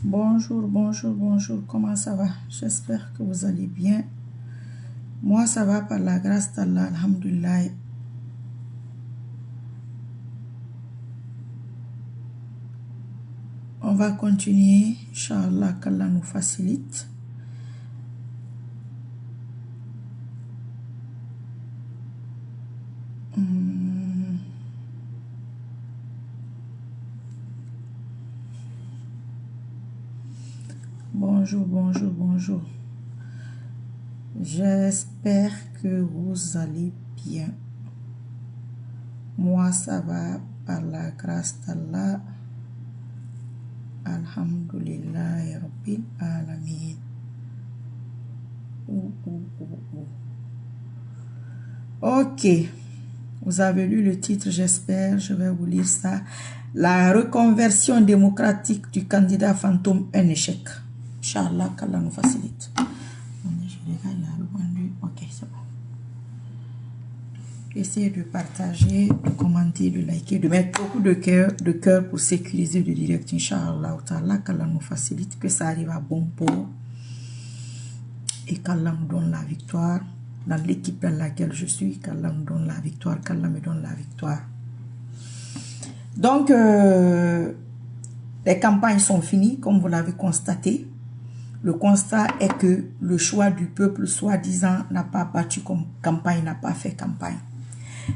Bonjour, bonjour, bonjour. Comment ça va? J'espère que vous allez bien. Moi, ça va par la grâce d'Allah, alhamdulillah. On va continuer. Inch'Allah, qu'Allah nous facilite. Bonjour, bonjour, bonjour. J'espère que vous allez bien. Moi, ça va par la grâce d'Allah. Alhamdulillah, Rabbil Alamin. Ok. Vous avez lu le titre, j'espère. Je vais vous lire ça. La reconversion démocratique du candidat fantôme, un échec. Inch'Allah, qu'Allah nous facilite. Je regarde la revendu. Ok, c'est bon. Essayez de partager, de commenter, de liker, de mettre beaucoup de cœur pour sécuriser le direct. Inch'Allah, qu'Allah nous facilite, que ça arrive à bon port et qu'Allah nous donne la victoire. Dans l'équipe dans laquelle je suis, qu'Allah me donne la victoire, qu'Allah me donne la victoire. Donc, les campagnes sont finies, comme vous l'avez constaté. Le constat est que le choix du peuple, soi-disant, n'a pas battu comme campagne, n'a pas fait campagne.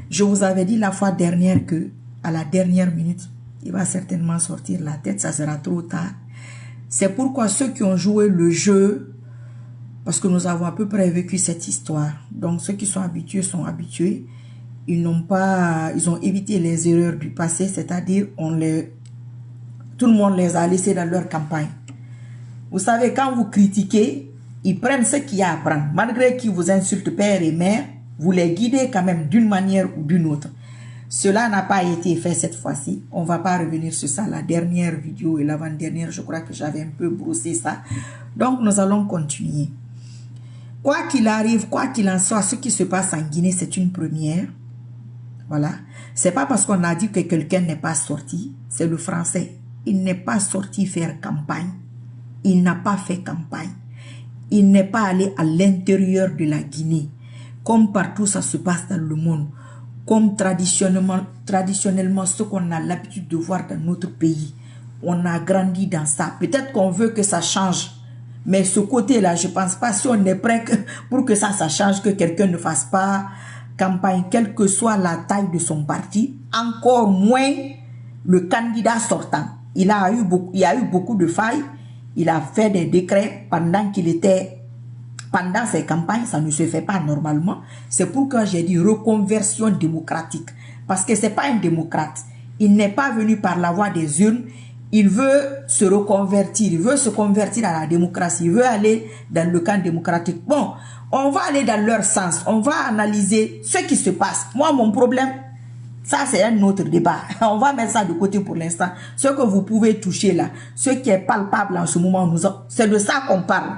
Je vous avais dit la fois dernière que, à la dernière minute, il va certainement sortir la tête, ça sera trop tard. C'est pourquoi ceux qui ont joué le jeu, parce que nous avons à peu près vécu cette histoire. Donc, ceux qui sont habitués sont habitués. Ils ont évité les erreurs du passé, c'est-à-dire tout le monde les a laissés dans leur campagne. Vous savez, quand vous critiquez, ils prennent ce qu'il y a à prendre. Malgré qu'ils vous insultent père et mère, vous les guidez quand même d'une manière ou d'une autre. Cela n'a pas été fait cette fois-ci. On ne va pas revenir sur ça. La dernière vidéo et l'avant-dernière, je crois que j'avais un peu brossé ça. Donc, nous allons continuer. Quoi qu'il arrive, quoi qu'il en soit, ce qui se passe en Guinée, c'est une première. Voilà. C'est pas parce qu'on a dit que quelqu'un n'est pas sorti. C'est le français. Il n'est pas sorti faire campagne. Il n'a pas fait campagne. Il n'est pas allé à l'intérieur de la Guinée. Comme partout ça se passe dans le monde. Comme traditionnellement ce qu'on a l'habitude de voir dans notre pays. On a grandi dans ça. Peut-être qu'on veut que ça change. Mais ce côté-là, je ne pense pas si on est prêt pour que ça change, que quelqu'un ne fasse pas campagne, quelle que soit la taille de son parti, encore moins le candidat sortant. Il y a eu beaucoup de failles. Il a fait des décrets pendant ses campagnes, ça ne se fait pas normalement. C'est pourquoi j'ai dit reconversion démocratique. Parce que ce n'est pas un démocrate. Il n'est pas venu par la voie des urnes. Il veut se reconvertir. Il veut se convertir à la démocratie. Il veut aller dans le camp démocratique. Bon, on va aller dans leur sens. On va analyser ce qui se passe. Moi, mon problème, ça c'est un autre débat. On va mettre ça de côté pour l'instant. Ce que vous pouvez toucher là, ce qui est palpable en ce moment, c'est de ça qu'on parle.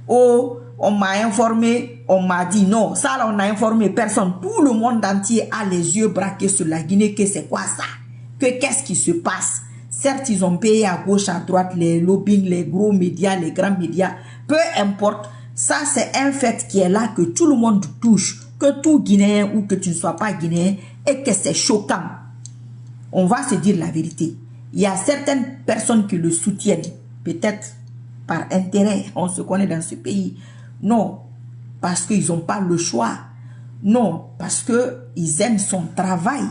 Oh, on m'a informé, on m'a dit non. Ça là, on a informé personne. Tout le monde entier a les yeux braqués sur la Guinée. Que c'est quoi ça? Qu'est-ce qui se passe? Certes, ils ont payé à gauche, à droite, les lobbying, les gros médias, les grands médias. Peu importe. Ça, c'est un fait qui est là, que tout le monde touche. Que tout Guinéen ou que tu ne sois pas Guinéen, et que c'est choquant. On va se dire la vérité. Il y a certaines personnes qui le soutiennent. Peut-être par intérêt. On se connaît dans ce pays. Non, parce qu'ils n'ont pas le choix. Non, parce qu'ils aiment son travail.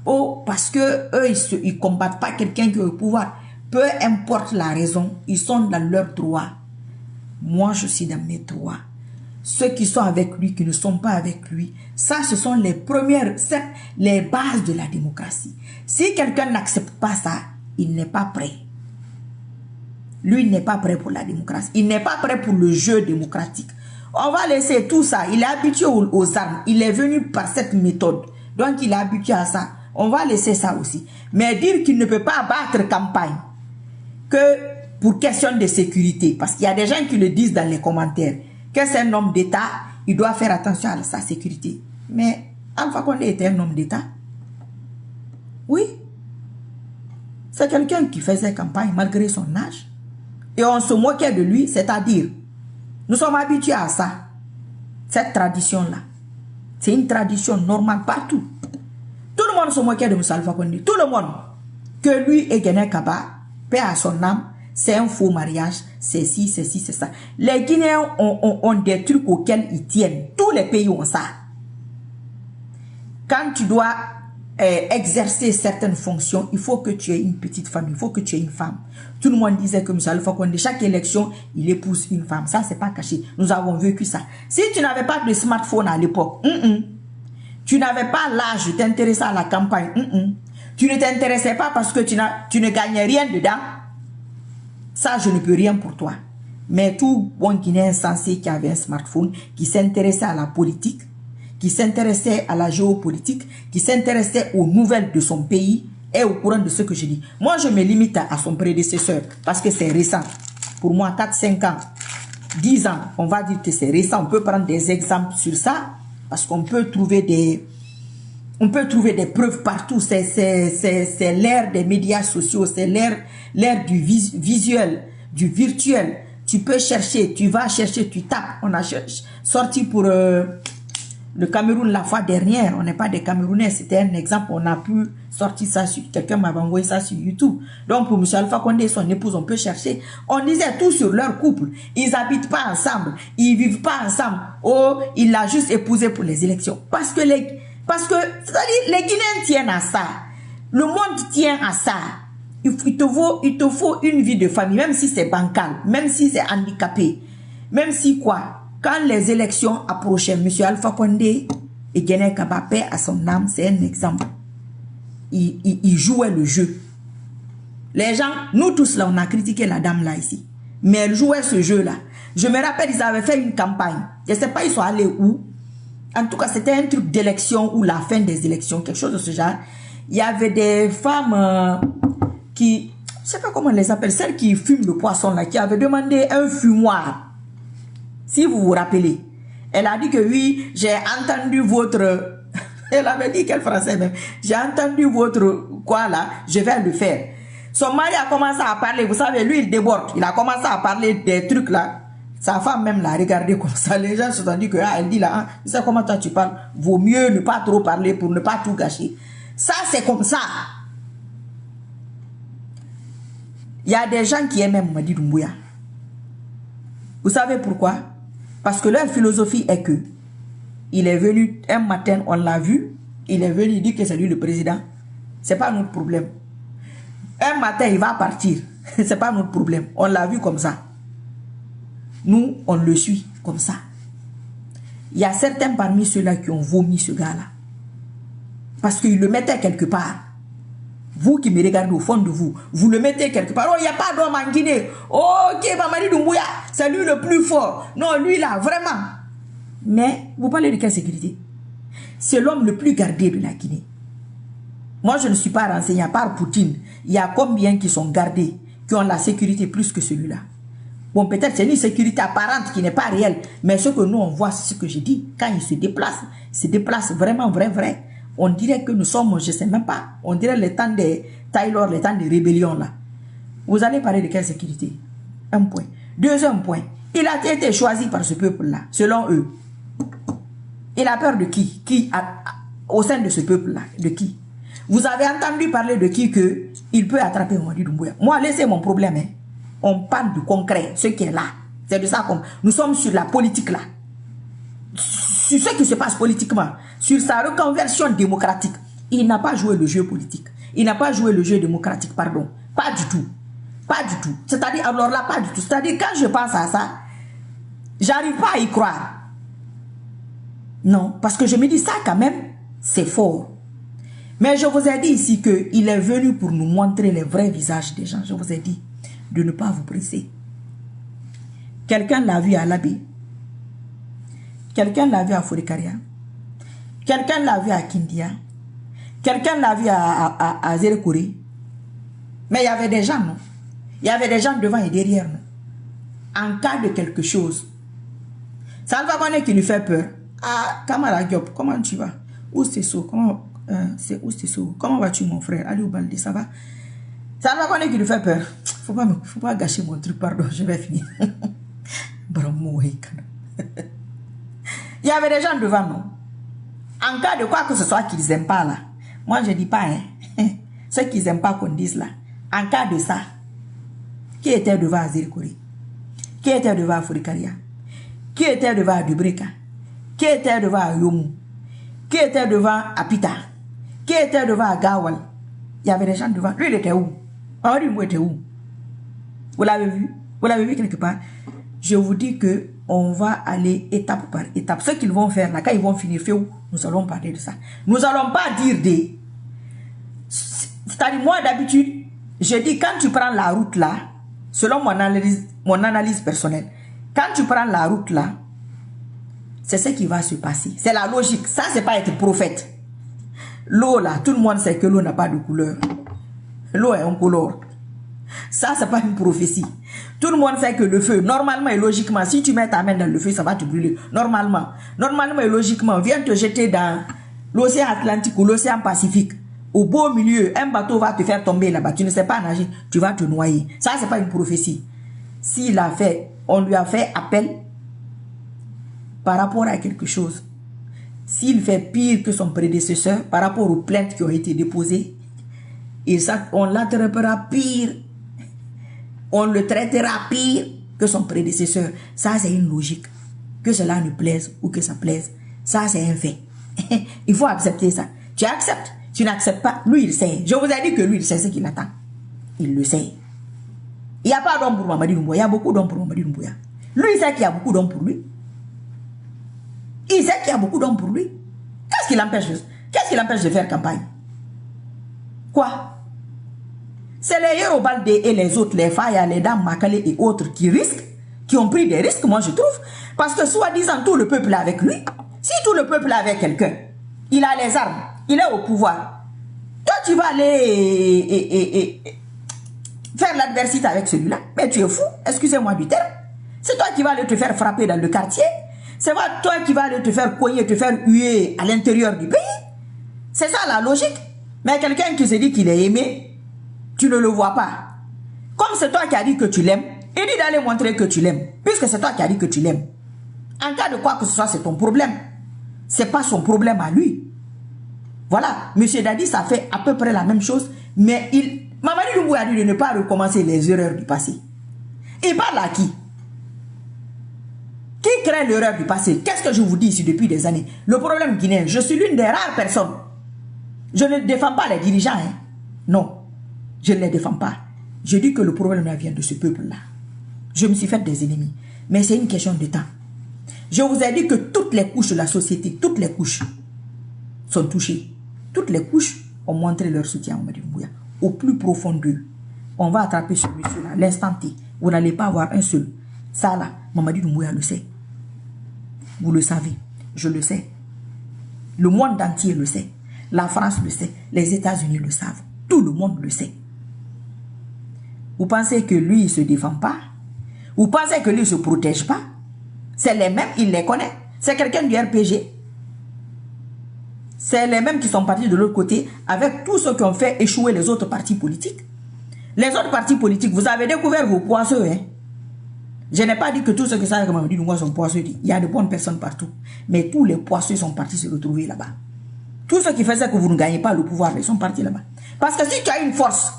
Oh, parce que eux, ils ne combattent pas quelqu'un qui est au pouvoir. Peu importe la raison, ils sont dans leurs droits. Moi, je suis dans mes droits. Ceux qui sont avec lui, qui ne sont pas avec lui, ça, ce sont les bases de la démocratie. Si quelqu'un n'accepte pas ça, il n'est pas prêt. Lui, il n'est pas prêt pour la démocratie. Il n'est pas prêt pour le jeu démocratique. On va laisser tout ça. Il est habitué aux armes. Il est venu par cette méthode. Donc, il est habitué à ça. On va laisser ça aussi. Mais dire qu'il ne peut pas battre campagne que pour question de sécurité, parce qu'il y a des gens qui le disent dans les commentaires, que c'est un homme d'État, il doit faire attention à sa sécurité. Mais Alpha Condé était un homme d'État. Oui. C'est quelqu'un qui faisait campagne malgré son âge. Et on se moquait de lui, c'est-à-dire, nous sommes habitués à ça. Cette tradition-là. C'est une tradition normale partout. Tout le monde se moquait de Moussa Alpha Condé. Tout le monde. Que lui et Guinée Kaba, paix à son âme, c'est un faux mariage, c'est ci, c'est ci, c'est ça. Les Guinéens ont des trucs auxquels ils tiennent. Tous les pays ont ça. Quand tu dois exercer certaines fonctions, il faut que tu aies une petite femme, il faut que tu aies une femme. Tout le monde disait que M. Alpha Condé, chaque élection, il épouse une femme. Ça, c'est pas caché. Nous avons vécu ça. Si tu n'avais pas de smartphone à l'époque, tu n'avais pas l'âge de t'intéresser à la campagne, tu ne t'intéressais pas parce que tu ne gagnais rien dedans, ça, je ne peux rien pour toi. Mais tout bon Guinéen sensé qui avait un smartphone, qui s'intéressait à la politique, qui s'intéressait à la géopolitique, qui s'intéressait aux nouvelles de son pays, est au courant de ce que je dis. Moi, je me limite à son prédécesseur parce que c'est récent. Pour moi, 4, 5 ans, 10 ans, on va dire que c'est récent. On peut prendre des exemples sur ça parce qu'on peut trouver des preuves partout. C'est l'ère des médias sociaux, c'est l'ère du visuel, du virtuel. Tu peux chercher, tu vas chercher, tu tapes. On a sorti pour le Cameroun la fois dernière. On n'est pas des Camerounais, c'était un exemple. On a pu sortir ça sur... Quelqu'un m'avait envoyé ça sur YouTube. Donc pour M. Alpha Condé et son épouse, on peut chercher. On disait tout sur leur couple. Ils n'habitent pas ensemble. Ils ne vivent pas ensemble. Oh, il l'a juste épousé pour les élections. Parce que les Guinéens tiennent à ça. Le monde tient à ça. Il te faut une vie de famille, même si c'est bancal, même si c'est handicapé, même si quoi. Quand les élections approchaient, M. Alpha Condé et Guinée Kaba, paix à son âme, c'est un exemple. Il jouait le jeu. Les gens, nous tous là, on a critiqué la dame là ici. Mais elle jouait ce jeu-là. Je me rappelle, ils avaient fait une campagne. Je ne sais pas, ils sont allés où. En tout cas, c'était un truc d'élection ou la fin des élections, quelque chose de ce genre. Il y avait des femmes qui, je ne sais pas comment on les appelle, celles qui fument le poisson là, qui avaient demandé un fumoir. Si vous vous rappelez, elle a dit que oui, j'ai entendu votre... Elle avait dit quel français même. J'ai entendu votre quoi là, je vais le faire. Son mari a commencé à parler, vous savez, lui il déborde. Il a commencé à parler des trucs là. Sa femme même l'a regardé comme ça. Les gens se sont dit que elle dit là, hein, tu sais comment toi tu parles. Vaut mieux ne pas trop parler pour ne pas tout gâcher. Ça c'est comme ça. Il y a des gens qui aiment même Mamadi Doumbouya. Vous savez pourquoi? Parce que leur philosophie est que il est venu un matin, on l'a vu, il est venu, il dit que c'est lui le président. C'est pas notre problème. Un matin, il va partir. C'est pas notre problème. On l'a vu comme ça. Nous, on le suit comme ça. Il y a certains parmi ceux-là qui ont vomi ce gars-là. Parce qu'ils le mettaient quelque part. Vous qui me regardez au fond de vous, vous le mettez quelque part. Oh, il n'y a pas d'homme en Guinée. Oh, ok, Mamadi Doumbouya, c'est lui le plus fort. Non, lui là, vraiment. Mais, vous parlez de quelle sécurité? C'est l'homme le plus gardé de la Guinée. Moi, je ne suis pas renseigné, à part Poutine. Il y a combien qui sont gardés, qui ont la sécurité plus que celui-là? Bon, peut-être c'est une sécurité apparente qui n'est pas réelle. Mais ce que nous, on voit, c'est ce que j'ai dit. Quand il se déplace vraiment, vrai. On dirait que nous sommes, je ne sais même pas, on dirait le temps des Taylor, le temps des rébellions là. Vous allez parler de quelle sécurité? Un point. Deuxième point, il a été choisi par ce peuple-là, selon eux. Il a peur de qui? Au sein de ce peuple-là, de qui? Vous avez entendu parler de qui que il peut attraper Mamadi Doumbouya? Moi, laissez mon problème. Hein. On parle du concret, ce qui est là. C'est de ça qu'on... Nous sommes sur la politique là. Sur ce qui se passe politiquement, sur sa reconversion démocratique. Il n'a pas joué le jeu politique. Il n'a pas joué le jeu démocratique, pardon. Pas du tout. Pas du tout. C'est-à-dire, alors là, pas du tout. C'est-à-dire, quand je pense à ça, j'arrive pas à y croire. Non, parce que je me dis ça quand même, c'est fort. Mais je vous ai dit ici qu'il est venu pour nous montrer les vrais visages des gens. Je vous ai dit de ne pas vous presser. Quelqu'un l'a vu à l'abbé. Quelqu'un l'a vu à Forikaria. Quelqu'un l'a vu à Kindia. Quelqu'un l'a vu à Zérekore. Mais il y avait des gens, non? Il y avait des gens devant et derrière, non? En cas de quelque chose. Ça ne va pas qui lui fait peur. Ah, Kamara Diop, comment tu vas? Où c'est ça? Comment vas-tu, mon frère? Ali Oubaldi, ça va? Ça ne va pas qui lui fait peur. Faut pas gâcher mon truc, pardon, je vais finir. Il y avait des gens devant nous. En cas de quoi que ce soit qu'ils n'aiment pas là, moi je ne dis pas, hein, ceux qu'ils n'aiment pas qu'on dise là, en cas de ça, qui était devant Azirikori? Qui était devant Afurikaria? Qui était devant Dubrika? Qui était devant Yomu? Qui était devant Apita? Qui était devant Gawal? Il y avait des gens devant. Lui, il était où? Henri Mou était où? Vous l'avez vu? Vous l'avez vu quelque part? Je vous dis que on va aller étape par étape. Ce qu'ils vont faire là, quand ils vont finir, nous allons parler de ça. Nous allons pas dire des... C'est-à-dire, moi d'habitude, je dis quand tu prends la route là, selon mon analyse personnelle, quand tu prends la route là, c'est ce qui va se passer. C'est la logique. Ça, c'est pas être prophète. L'eau là, tout le monde sait que l'eau n'a pas de couleur. L'eau est incolore. Ça, c'est pas une prophétie. Tout le monde sait que le feu, normalement et logiquement, si tu mets ta main dans le feu, ça va te brûler. Normalement et logiquement, viens te jeter dans l'océan Atlantique ou l'océan Pacifique. Au beau milieu, un bateau va te faire tomber là-bas. Tu ne sais pas nager, tu vas te noyer. Ça, c'est pas une prophétie. S'il a fait, on lui a fait appel par rapport à quelque chose. S'il fait pire que son prédécesseur par rapport aux plaintes qui ont été déposées, et ça, on l'attrapera pire. On le traitera pire que son prédécesseur. Ça, c'est une logique. Que cela nous plaise ou que ça plaise. Ça, c'est un fait. Il faut accepter ça. Tu acceptes. Tu n'acceptes pas. Lui, il sait. Je vous ai dit que lui, il sait ce qu'il attend. Il le sait. Il n'y a pas d'homme pour Mamadi Doumbouya. Il y a beaucoup d'hommes pour Mamadi Doumbouya. Lui, il sait qu'il y a beaucoup d'hommes pour lui. Il sait qu'il y a beaucoup d'hommes pour lui. Qu'est-ce qui l'empêche de faire campagne? Quoi? C'est les Yorubalde et les autres, les Faya, les dames Makale et autres qui risquent, qui ont pris des risques, moi je trouve. Parce que soi-disant tout le peuple est avec lui. Si tout le peuple est avec quelqu'un, il a les armes, il est au pouvoir. Toi tu vas aller faire l'adversité avec celui-là. Mais tu es fou, excusez-moi du terme. C'est toi qui vas aller te faire frapper dans le quartier. C'est toi qui vas aller te faire cogner, te faire huer à l'intérieur du pays. C'est ça la logique. Mais quelqu'un qui se dit qu'il est aimé, tu ne le vois pas. Comme c'est toi qui as dit que tu l'aimes, il dit d'aller montrer que tu l'aimes. Puisque c'est toi qui as dit que tu l'aimes. En cas de quoi que ce soit, c'est ton problème. C'est pas son problème à lui. Voilà. Monsieur Dadi, ça fait à peu près la même chose. Mais Mamadi Doumbouya a dit de ne pas recommencer les erreurs du passé. Il parle à qui? Qui crée l'erreur du passé? Qu'est-ce que je vous dis ici depuis des années? Le problème guinéen, je suis l'une des rares personnes. Je ne défends pas les dirigeants. Hein. Non. Je ne les défends pas. Je dis que le problème vient de ce peuple-là. Je me suis fait des ennemis. Mais c'est une question de temps. Je vous ai dit que toutes les couches de la société, toutes les couches sont touchées. Toutes les couches ont montré leur soutien à Mamadi Doumbouya. Au plus profond d'eux. On va attraper ce monsieur-là, l'instant T. Vous n'allez pas avoir un seul. Ça là, Mamadi Doumbouya le sait. Vous le savez. Je le sais. Le monde entier le sait. La France le sait. Les États-Unis le savent. Tout le monde le sait. Vous pensez que lui, il ne se défend pas? Vous pensez que lui, il ne se protège pas? C'est les mêmes, il les connaît. C'est quelqu'un du RPG. C'est les mêmes qui sont partis de l'autre côté avec tous ceux qui ont fait échouer les autres partis politiques. Les autres partis politiques, vous avez découvert vos poisseux. Hein? Je n'ai pas dit que tous ceux qui savent que Mamadi Doumbouya sont poisseux. Il y a de bonnes personnes partout. Mais tous les poisseux sont partis se retrouver là-bas. Tous ceux qui faisaient que vous ne gagnez pas le pouvoir, ils sont partis là-bas. Parce que si tu as une force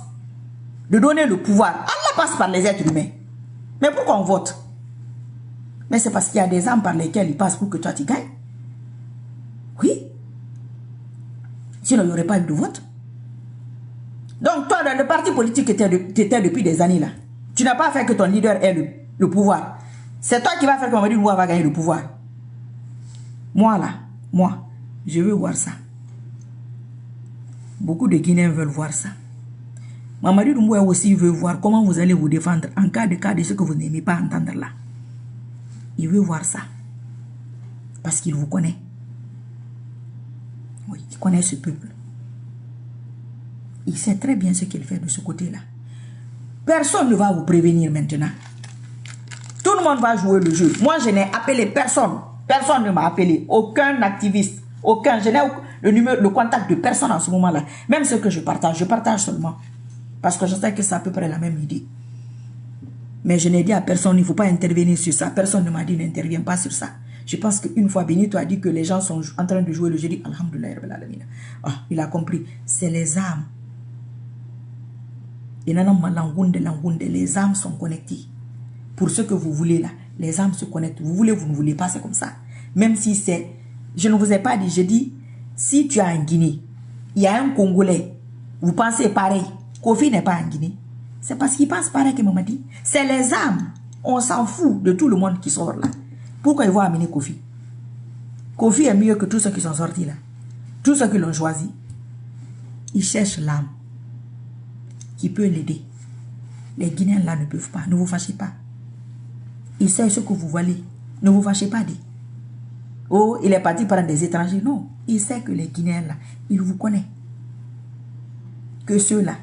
de donner le pouvoir, Allah passe par les êtres humains. Mais pourquoi on vote? Mais c'est parce qu'il y a des âmes par lesquelles il passe pour que toi tu gagnes. Oui. Sinon, il n'y aurait pas eu de vote. Donc, toi, dans le parti politique que tu étais depuis des années là, tu n'as pas fait que ton leader ait le pouvoir. C'est toi qui vas faire que Mamadi Doumbouya va gagner le pouvoir. Moi là, je veux voir ça. Beaucoup de Guinéens veulent voir ça. Mamadi Doumbouya aussi veut voir comment vous allez vous défendre en cas de ce que vous n'aimez pas entendre là. Il veut voir ça. Parce qu'il vous connaît. Oui, il connaît ce peuple. Il sait très bien ce qu'il fait de ce côté-là. Personne ne va vous prévenir maintenant. Tout le monde va jouer le jeu. Moi, je n'ai appelé personne. Personne ne m'a appelé. Aucun activiste. Aucun. Je n'ai le contact de personne en ce moment-là. Même ce que je partage seulement Parce que je sais que c'est à peu près la même idée. Mais je n'ai dit à personne, il ne faut pas intervenir sur ça. Personne ne m'a dit, n'interviens pas sur ça. Je pense qu'une fois, Benito a dit que les gens sont en train de jouer le jeu. J'ai dit, Alhamdoulilah, ah, il a compris. C'est les âmes. Les âmes sont connectées. Pour ce que vous voulez là, les âmes se connectent. Vous voulez, vous ne voulez pas, c'est comme ça. Même si c'est... Je ne vous ai pas dit, je dis, si tu es en Guinée, il y a un Congolais, vous pensez pareil, Kofi n'est pas en Guinée. C'est parce qu'il pense pareil que maman dit. C'est les âmes. On s'en fout de tout le monde qui sort là. Pourquoi ils vont amener Kofi? Kofi est mieux que tous ceux qui sont sortis là. Tous ceux qui l'ont choisi. Ils cherchent l'âme qui peut l'aider. Les Guinéens là ne peuvent pas. Ne vous fâchez pas. Ils savent ce que vous voulez. Ne vous fâchez pas. Oh, il est parti par des étrangers. Non. Il sait que les Guinéens là, ils vous connaissent. Que ceux-là,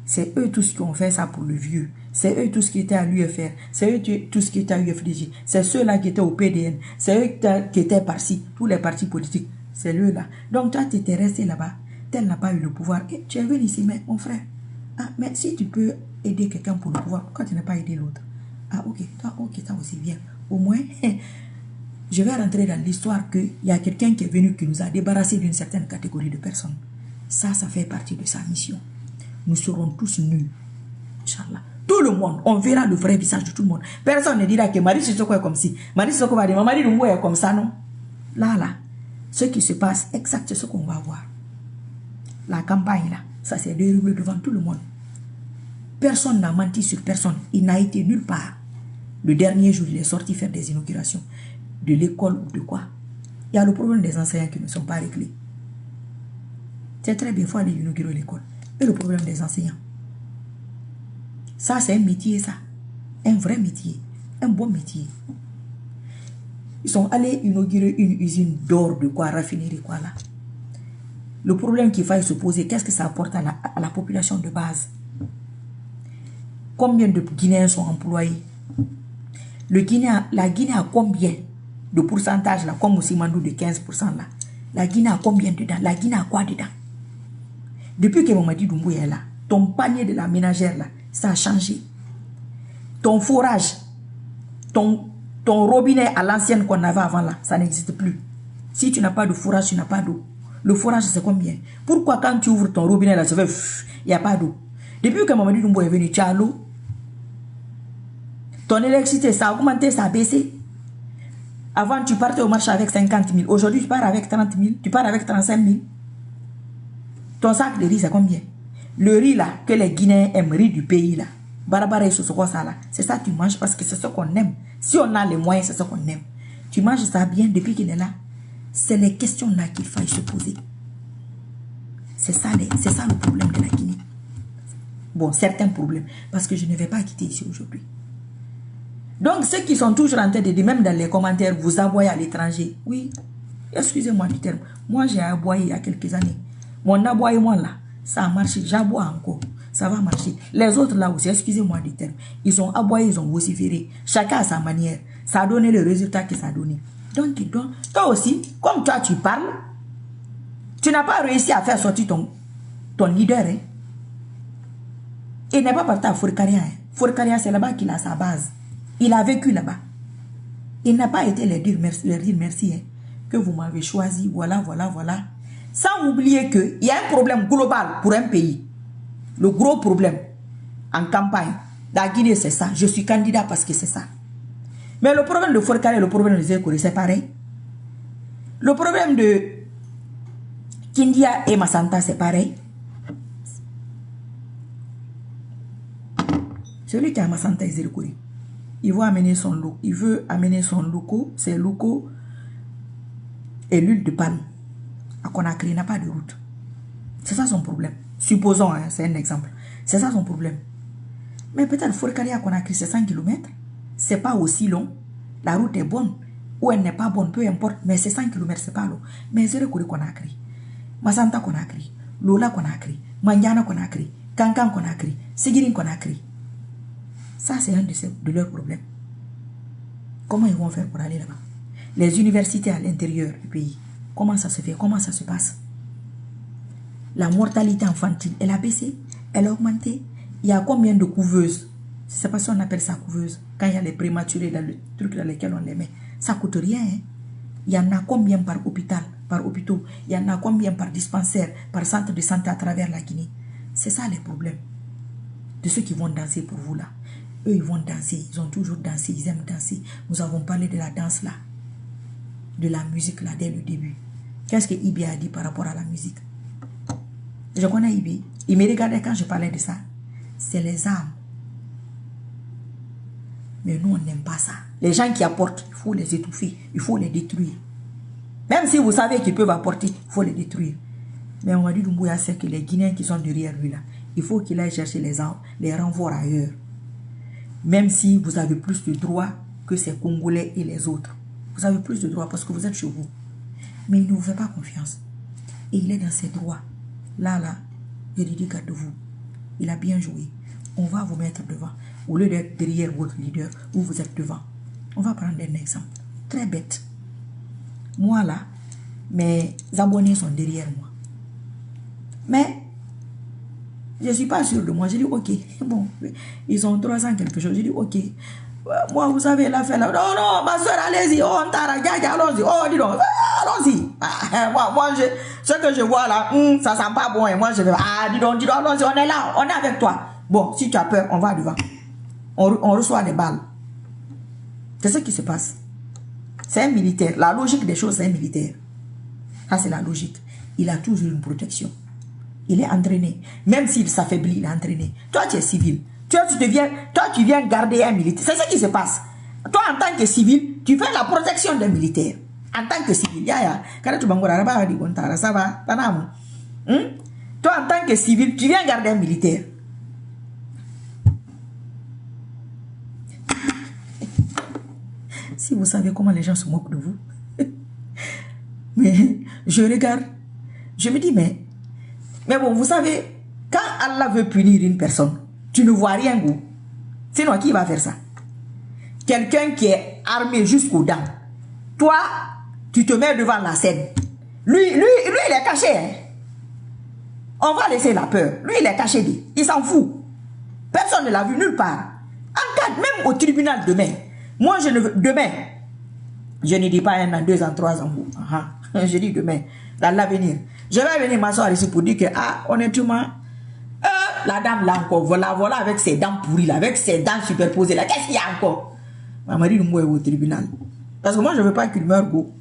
c'est eux tous qui ont fait ça pour le vieux. C'est eux tous qui étaient à l'UFR. C'est eux tous qui étaient à l'UFDG. C'est ceux-là qui étaient au PDN. C'est eux qui étaient par-ci. Tous les partis politiques. C'est eux-là. Donc toi, tu étais resté là-bas. Tel n'a pas eu le pouvoir. Et tu es venu ici, mais mon frère. Ah, mais si tu peux aider quelqu'un pour le pouvoir, pourquoi tu n'as pas aidé l'autre? Ah, ok. Toi, ok, ça aussi bien. Au moins, je vais rentrer dans l'histoire qu'il y a quelqu'un qui est venu qui nous a débarrassé d'une certaine catégorie de personnes. Ça fait partie de sa mission. Nous serons tous nus. Inch'Allah. Tout le monde, on verra le vrai visage de tout le monde. Personne ne dira que Marie Sissoko est comme si. Marie Sissoko va dire, Marie Lumbo est comme ça, non? Là, ce qui se passe, exact, c'est ce qu'on va voir. La campagne, là, ça s'est déroulé devant tout le monde. Personne n'a menti sur personne. Il n'a été nulle part. Le dernier jour, il est sorti faire des inaugurations. De l'école ou de quoi? Il y a le problème des enseignants qui ne sont pas réglés. C'est très bien, il faut aller inaugurer l'école. Et le problème des enseignants. Ça, c'est un métier, ça. Un vrai métier. Un bon métier. Ils sont allés inaugurer une usine d'or, de quoi, raffinerie, quoi, là. Le problème qu'il faille se poser, qu'est-ce que ça apporte à la population de base? Combien de Guinéens sont employés? La Guinée a combien de pourcentage, là, comme au Simandou de 15%, là? La Guinée a combien dedans? La Guinée a quoi dedans? Depuis que Mamadi Doumbou est là, ton panier de la ménagère, là, ça a changé. Ton forage, ton robinet à l'ancienne qu'on avait avant, là, ça n'existe plus. Si tu n'as pas de forage, tu n'as pas d'eau. Le forage, c'est combien? Pourquoi quand tu ouvres ton robinet, là, ça fait... Il n'y a pas d'eau. Depuis que Mamadi Doumbou est venu, tu as l'eau. Ton électricité, ça a augmenté, ça a baissé. Avant, tu partais au marché avec 50 000. Aujourd'hui, tu pars avec 30 000. Tu pars avec 35 000. Ton sac de riz, c'est combien? Le riz, là, que les Guinéens aiment, riz du pays, là. Barabara et Sosoko, ça, là. C'est ça que tu manges parce que c'est ce qu'on aime. Si on a les moyens, c'est ce qu'on aime. Tu manges ça bien depuis qu'il est là. C'est les questions-là qu'il faut se poser. C'est ça le problème de la Guinée. Bon, certains problèmes. Parce que je ne vais pas quitter ici aujourd'hui. Donc, ceux qui sont toujours en train de dire, même dans les commentaires, vous aboyez à l'étranger. Oui, excusez-moi du terme. Moi, j'ai aboyé il y a quelques années. Mon aboiement là, ça a marché. J'aboie encore. Ça va marcher. Les autres là aussi, excusez-moi du terme. Ils ont aboyé, ils ont vociféré. Chacun à sa manière. Ça a donné le résultat que ça a donné. Donc, toi aussi, comme toi tu parles, tu n'as pas réussi à faire sortir ton leader. Hein. Il n'est pas parti à Fourkaria. Hein. Fourkaria, c'est là-bas qu'il a sa base. Il a vécu là-bas. Il n'a pas été leur dire merci hein, que vous m'avez choisi. Voilà. Sans oublier qu'il y a un problème global pour un pays. Le gros problème en campagne, la Guinée, c'est ça. Je suis candidat parce que c'est ça. Mais le problème de Fourkaria et le problème de Zékouré, c'est pareil. Le problème de Kindia et Massanta, c'est pareil. Celui qui a Massanta et Zékouré, il veut amener son loco, ses locaux et l'huile de palme. À Conakry, il n'a pas de route. C'est ça son problème. Supposons, hein, c'est un exemple. C'est ça son problème. Mais peut-être Fourkaria à Conakry, c'est 100 km. C'est pas aussi long. La route est bonne. Ou elle n'est pas bonne, peu importe. Mais c'est 100 km, c'est pas long. Mais Zékouré Conakry, Massanta Conakry, Lola Conakry, Mandiana Conakry, Kankan Conakry, Sigirin Conakry. Ça, c'est un de leurs problèmes. Comment ils vont faire pour aller là-bas? Les universités à l'intérieur du pays, comment ça se fait? Comment ça se passe? La mortalité infantile, elle a baissé. Elle a augmenté. Il y a combien de couveuses? Je ne sais pas si on appelle ça couveuse. Quand il y a les prématurés dans le truc dans lequel on les met. Ça ne coûte rien. Hein? Il y en a combien par hôpital, par hôpitaux? Il y en a combien par dispensaire, par centre de santé à travers la Guinée? C'est ça les problèmes. De ceux qui vont danser pour vous là. Eux, ils vont danser. Ils ont toujours dansé. Ils aiment danser. Nous avons parlé de la danse là. De la musique là dès le début. Qu'est-ce que Ibi a dit par rapport à la musique? Je connais Ibi. Il me regardait quand je parlais de ça. C'est les armes. Mais nous, on n'aime pas ça. Les gens qui apportent, il faut les étouffer. Il faut les détruire. Même si vous savez qu'ils peuvent apporter, il faut les détruire. Mais on va dire Doumbouya sait que les Guinéens qui sont derrière lui là, il faut qu'il aille chercher les armes, les renvoie ailleurs. Même si vous avez plus de droits que ces Congolais et les autres. Vous avez plus de droits parce que vous êtes chez vous. Mais il ne vous fait pas confiance. Et il est dans ses droits. Là, je lui dis, garde-vous. Il a bien joué. On va vous mettre devant. Au lieu d'être derrière votre leader, vous êtes devant. On va prendre un exemple. Très bête. Moi là, mes abonnés sont derrière moi. Mais, je ne suis pas sûr de moi. Je dis, ok, bon, ils ont 300 quelque chose. Je dis, ok. Moi, vous savez, l'affaire là. Non, non, ma soeur, allez-y. Oh, on t'a allons-y. Oh, dis donc, allons-y. Moi, ce que je vois là, ça sent pas bon. Et moi, je vais, dis donc, allons-y, on est là, on est avec toi. Bon, si tu as peur, on va devant. On reçoit des balles. C'est ce qui se passe. C'est un militaire. La logique des choses, c'est un militaire. Ça, c'est la logique. Il a toujours une protection. Il est entraîné. Même s'il s'affaiblit, il est entraîné. Toi, tu es civil. Toi, tu viens garder un militaire. C'est ce qui se passe. Toi, en tant que civil, tu fais la protection d'un militaire. En tant que civil. Ça va. Toi, en tant que civil, tu viens garder un militaire. Si vous savez comment les gens se moquent de vous. Mais je regarde. Je me dis, mais bon, vous savez, quand Allah veut punir une personne, tu ne vois rien, vous. Sinon, qui va faire ça? Quelqu'un qui est armé jusqu'aux dents. Toi, tu te mets devant la scène. Lui, il est caché. Hein? On va laisser la peur. Lui, il est caché. Il s'en fout. Personne ne l'a vu nulle part. En cas, même au tribunal demain. Moi, demain, je ne dis pas 1 an, 2 ans, 3 ans. Je dis demain, dans l'avenir. Je vais venir m'asseoir ici pour dire que, honnêtement, la dame là encore, voilà avec ses dents pourries là, avec ses dents superposées là, qu'est-ce qu'il y a encore? Maman dit, moi, au tribunal. Parce que moi, je ne veux pas qu'il meure go.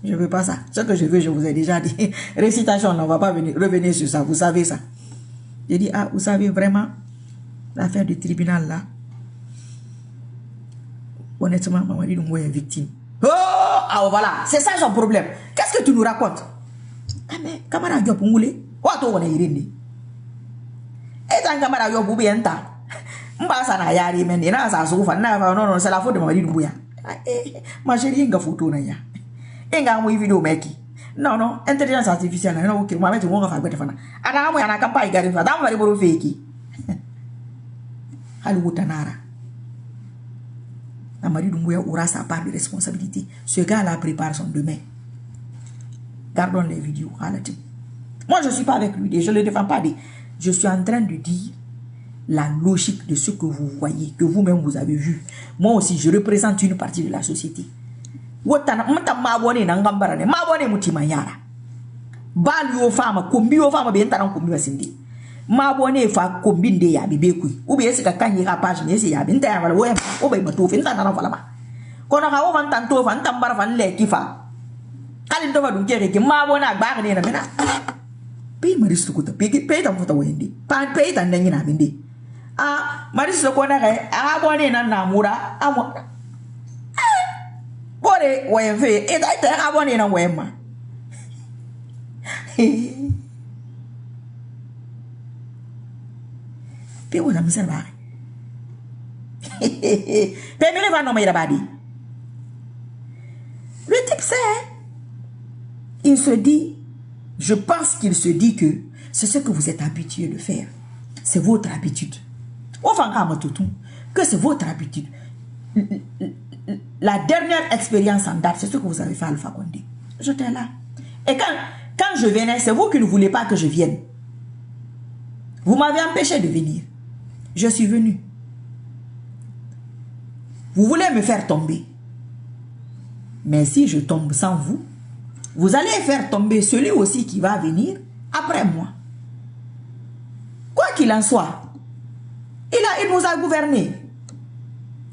Je ne veux pas ça. Ce que je veux, je vous ai déjà dit. Récitation, on ne va pas revenir sur ça, vous savez ça. J'ai dit, vous savez vraiment, l'affaire du tribunal là, honnêtement, maman dit, moi, est victime. Oh, voilà, c'est ça son problème. Qu'est-ce que tu nous racontes? Mais, camarade, tu as pungulé. On est iréné. Et tant camarade, tu as boubi un temps. M'basa na yari men, ina sa soufa, non, c'est la faute de ma Doumbouya. Ma chérie, il y a photo na ya. Il y a une vidéo meki. Non, intelligence artificielle, non, ok, moi, tu m'as fait faire. Ana moi, ana campagne gari, fa, dama bari boro feki. Halu tanara. Mamadi Doumbouya aura sa part de responsabilité. Ce gars-là prépare son demain. Gardons les vidéos. Moi, je ne suis pas avec lui. Je ne le défends pas. Je suis en train de dire la logique de ce que vous voyez, que vous-même vous avez vu. Moi aussi, je représente une partie de la société. M'abonné fa combine de ya bibe kui ou bien c'est ka kanyi ka page mais c'est ya binta ya wala o bay matu fin tan na fala ma kono ka o fan tan to fan tambar fan le kifa kalin to ba dum kere ki m'abonné ba ne na mena pe maristo ko ta pe tan fota wende pan pe tan nan ina binde maristo ko na kai abonné nan na mura amo bore wenfe e dai ta abonné nan wema Le type sait, il se dit, je pense qu'il se dit que c'est ce que vous êtes habitué de faire. C'est votre habitude. Que c'est votre habitude. La dernière expérience en date, c'est ce que vous avez fait à Alpha Condé. J'étais là. Et quand je venais, c'est vous qui ne voulez pas que je vienne. Vous m'avez empêché de venir. Je suis venu. Vous voulez me faire tomber. Mais si je tombe sans vous, vous allez faire tomber celui aussi qui va venir après moi. Quoi qu'il en soit, il nous a gouverné.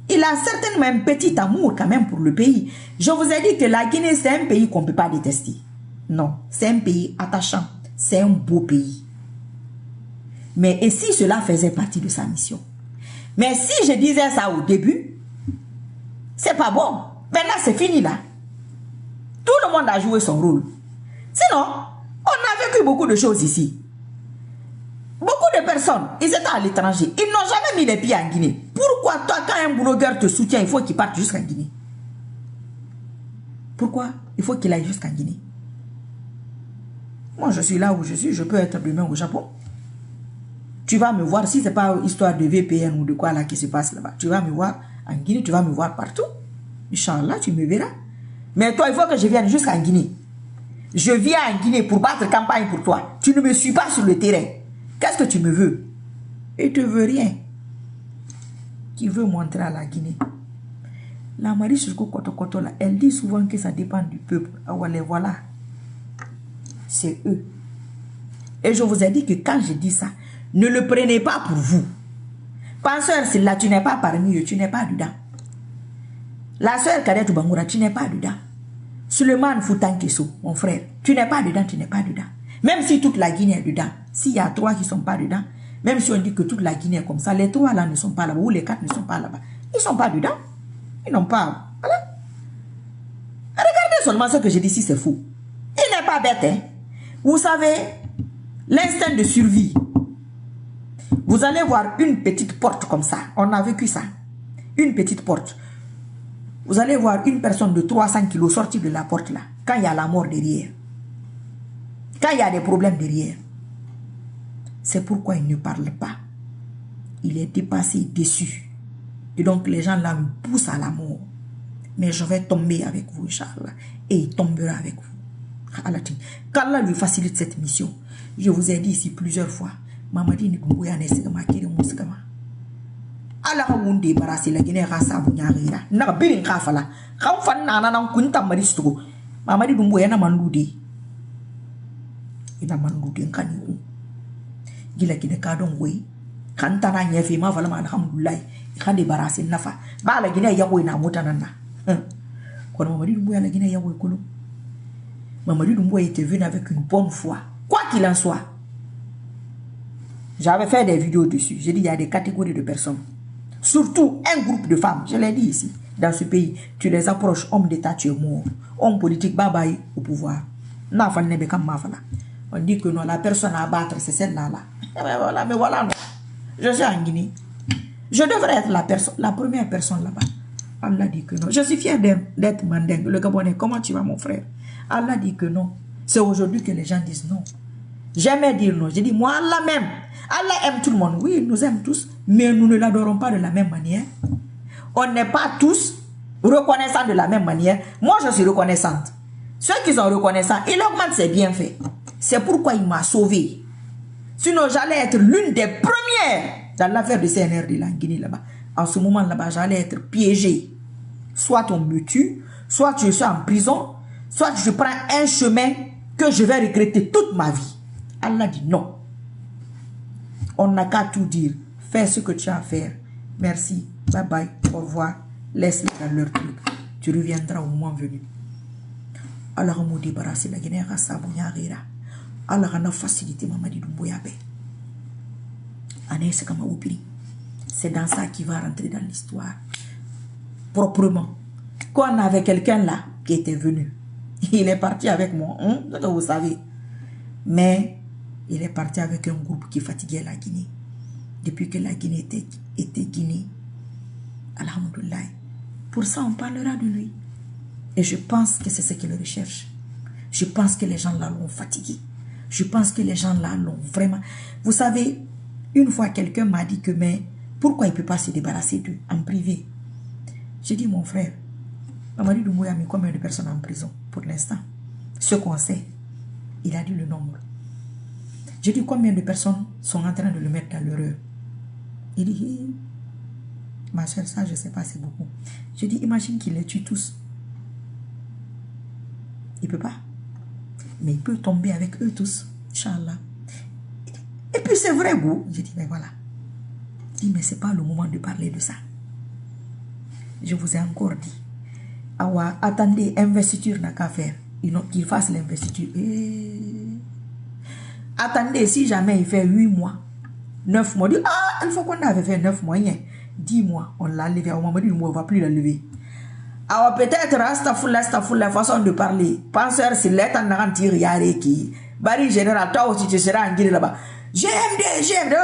Il a certainement un petit amour quand même pour le pays. Je vous ai dit que la Guinée, c'est un pays qu'on ne peut pas détester. Non, c'est un pays attachant. C'est un beau pays. Mais et si cela faisait partie de sa mission? Mais si je disais ça au début, c'est pas bon. Maintenant, c'est fini là. Tout le monde a joué son rôle. Sinon, on a vécu beaucoup de choses ici. Beaucoup de personnes, ils étaient à l'étranger. Ils n'ont jamais mis les pieds en Guinée. Pourquoi toi, quand un blogueur te soutient, il faut qu'il parte jusqu'en Guinée? Pourquoi il faut qu'il aille jusqu'en Guinée? Moi, je suis là où je suis. Je peux être demain au Japon. Tu vas me voir, si ce n'est pas histoire de VPN ou de quoi là qui se passe là-bas. Tu vas me voir en Guinée, tu vas me voir partout. Inch'Allah, tu me verras. Mais toi, il faut que je vienne jusqu'en Guinée. Je viens en Guinée pour battre campagne pour toi. Tu ne me suis pas sur le terrain. Qu'est-ce que tu me veux? Il ne te veut rien. Qui veut montrer à la Guinée? La Marie Sirko Koto là, elle dit souvent que ça dépend du peuple. Ah ouais, voilà. C'est eux. Et je vous ai dit que quand je dis ça, ne le prenez pas pour vous. Penseur, c'est là, tu n'es pas parmi eux, tu n'es pas dedans. La soeur Kadet Bangoura, tu n'es pas dedans. Suleiman Foutankeso, mon frère, tu n'es pas dedans, tu n'es pas dedans. Même si toute la Guinée est dedans, s'il y a 3 qui ne sont pas dedans, même si on dit que toute la Guinée est comme ça, les 3 là ne sont pas là-bas, ou les 4 ne sont pas là-bas. Ils ne sont pas dedans. Ils n'ont pas. Voilà. Regardez seulement ce que je dis ici, c'est fou. Il n'est pas bête, hein. Vous savez, l'instinct de survie. Vous allez voir une petite porte comme ça. On a vécu ça. Une petite porte. Vous allez voir une personne de 300 kilos sortir de la porte là. Quand il y a la mort derrière. Quand il y a des problèmes derrière. C'est pourquoi il ne parle pas. Il est dépassé, déçu. Et donc les gens là me poussent à la mort. Mais je vais tomber avec vous, Inch'Allah. Et il tombera avec vous. Qu'Allah lui facilite cette mission. Je vous ai dit ici plusieurs fois. Mamadi ni kumbuya nesigama kiri musigama. Allah ka wun débarrasser la Guinée rasa bunyarira. Na birin kafala. Kan fan na na kunta maristo. Mamadi dumbuya na mandude. Ina mandude nkani u. Gila Guinée ka don we. Kan tana nyefe ma vala ma alhamdulillah. Kan débarrasser nafa. Ba la Guinée ya we na motana na. Quand Mamadi dumbuya la Guinée ya we kolo. Mamadi dumbuya était venu avec une bonne foi. Quoi qu'il en soit. J'avais fait des vidéos dessus. J'ai dit il y a des catégories de personnes. Surtout un groupe de femmes. Je l'ai dit ici. Dans ce pays, tu les approches. Homme d'État, tu es mort. Homme politique, babaye au pouvoir. On dit que non, la personne à abattre, c'est celle-là. Mais voilà, non. Je suis en Guinée. Je devrais être la première personne là-bas. Allah dit que non. Je suis fier d'être mandingue. Le Gabonais, comment tu vas, mon frère? Allah dit que non. C'est aujourd'hui que les gens disent non. Jamais dire non. J'ai dit, moi, Allah même. Allah aime tout le monde. Oui, il nous aime tous. Mais nous ne l'adorons pas de la même manière. On n'est pas tous reconnaissants de la même manière. Moi, je suis reconnaissante. Ceux qui sont reconnaissants, il augmente ses bienfaits. C'est pourquoi il m'a sauvé. Sinon, j'allais être l'une des premières dans l'affaire de CNR de la Guinée là-bas. En ce moment là-bas, j'allais être piégée. Soit on me tue, soit je suis en prison, soit je prends un chemin que je vais regretter toute ma vie. Allah dit non. On n'a qu'à tout dire. Fais ce que tu as à faire. Merci. Bye bye. Au revoir. Laisse-les dans leur truc. Tu reviendras au moment venu. Allah m'a débarrassé la Guinée. Allah a facilité Mamadi Doumbouyabe. C'est dans ça qu'il va rentrer dans l'histoire. Proprement. Quand on avait quelqu'un là qui était venu, il est parti avec moi. Vous savez. Mais il est parti avec un groupe qui fatiguait la Guinée. Depuis que la Guinée était Guinée. Alhamdulillah. Pour ça, on parlera de lui. Et je pense que c'est ce qu'il recherche. Je pense que les gens là l'ont fatigué. Je pense que les gens là l'ont vraiment... Vous savez, une fois quelqu'un m'a dit que, mais pourquoi il ne peut pas se débarrasser d'eux en privé? J'ai dit, mon frère, Mamadi Doumbouya a mis combien de personnes en prison pour l'instant? Ce qu'on sait, il a dit le nombre. Je dis, combien de personnes sont en train de le mettre dans l'erreur? Il dit, ma soeur, ça, je ne sais pas, c'est beaucoup. Je dis, imagine qu'il les tue tous. Il ne peut pas. Mais il peut tomber avec eux tous, Inch'Allah. Et puis c'est vrai, vous. Je dis, mais voilà. Je dis, mais ce n'est pas le moment de parler de ça. Je vous ai encore dit. Awa, attendez, investiture n'a qu'à faire. Qu'il fasse l'investiture. Attendez, si jamais il fait 8 mois, 9 mois, dit, ah, une fois qu'on avait fait 9 mois, 10 mois, on l'a levé. On m'a dit, on ne va plus la lever. Alors peut-être, la façon de parler. Penseur, c'est l'être en garantir, yare qui. Barry Général, toi aussi, tu seras en guide là-bas. GMD,